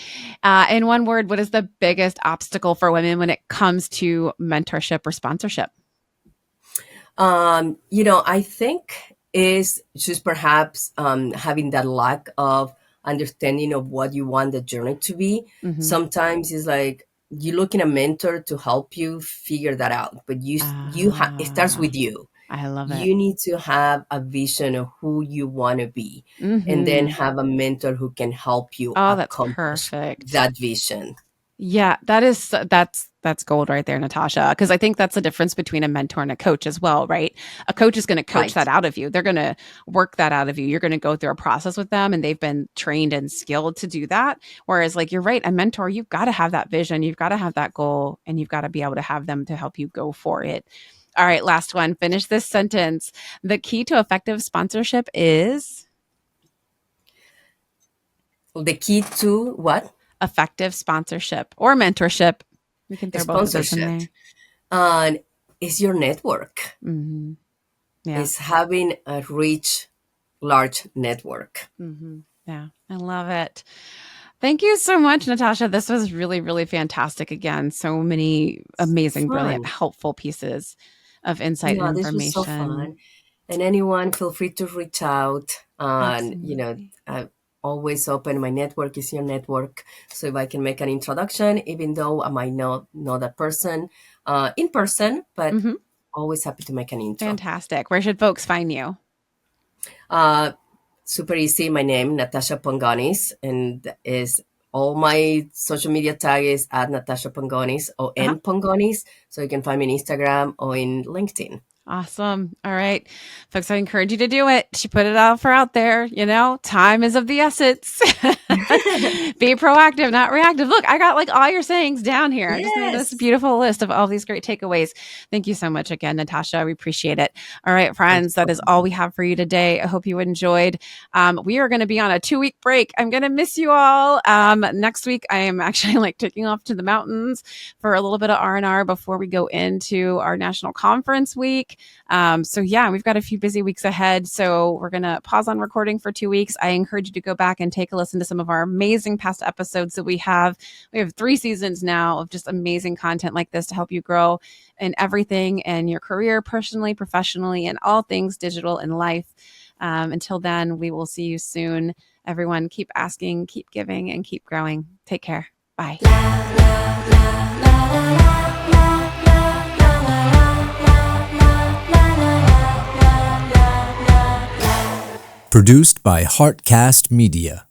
In one word, what is the biggest obstacle for women when it comes to mentorship or sponsorship? I think is just perhaps having that lack of understanding of what you want the journey to be. Mm-hmm. Sometimes it's like you looking a mentor to help you figure that out, but it starts Ah, with you. I love it. You need to have a vision of who you want to be, and then Mm-hmm. have a mentor who can help you Oh, that's accomplish perfect. that vision. Yeah, that's gold right there, Natasha. Because I think that's the difference between a mentor and a coach as well, right? A coach is going to coach Right. that out of you. They're going to work that out of you. You're going to go through a process with them, and they've been trained and skilled to do that. Whereas, like you're right, a mentor, you've got to have that vision, you've got to have that goal, and you've got to be able to have them to help you go for it. All right, last one. Finish this sentence. The key to effective sponsorship is The key to what? effective sponsorship or mentorship. We can throw both of those in Sponsorship. there. And is your network. Mm-hmm. Yeah. Is having a rich, large network. Mm-hmm. Yeah, I love it. Thank you so much, Natasha. This was really, really fantastic. Again, so many amazing, brilliant, Fun. helpful pieces of insight and Yeah, this was so information. fun. And anyone, feel free to reach out. And, Absolutely. I always open. My network is your network. So if I can make an introduction, even though I might not know that person in person, but Hmm. always happy to make an intro. Fantastic. Where should folks find you? Uh, Super easy. My name, Natasha Pongonis, and is all my social media tag is at Natasha Pongonis or Uh-huh. N Pongonis. So you can find me on Instagram or in LinkedIn. Awesome. All right. Folks, I encourage you to do it. She put it out for out there. Time is of the essence. Be proactive, not reactive. Look, I got like all your sayings down here. I just made this Yes. beautiful list of all these great takeaways. Thank you so much again, Natasha. We appreciate it. All right, Thank you friends, so that is all we much. have for you today. I hope you enjoyed. We are going to be on a 2-week break. I'm going to miss you all. Next week, I am actually like taking off to the mountains for a little bit of R&R before we go into our national conference week. So yeah, we've got a few busy weeks ahead. So we're going to pause on recording for 2 weeks. I encourage you to go back and take a listen to some of our amazing past episodes that we have. We have 3 seasons now of just amazing content like this to help you grow in everything in your career, personally, professionally, and all things digital in life. Until then, we will see you soon. Everyone, keep asking, keep giving, and keep growing. Take care. Bye. Produced by Heartcast Media.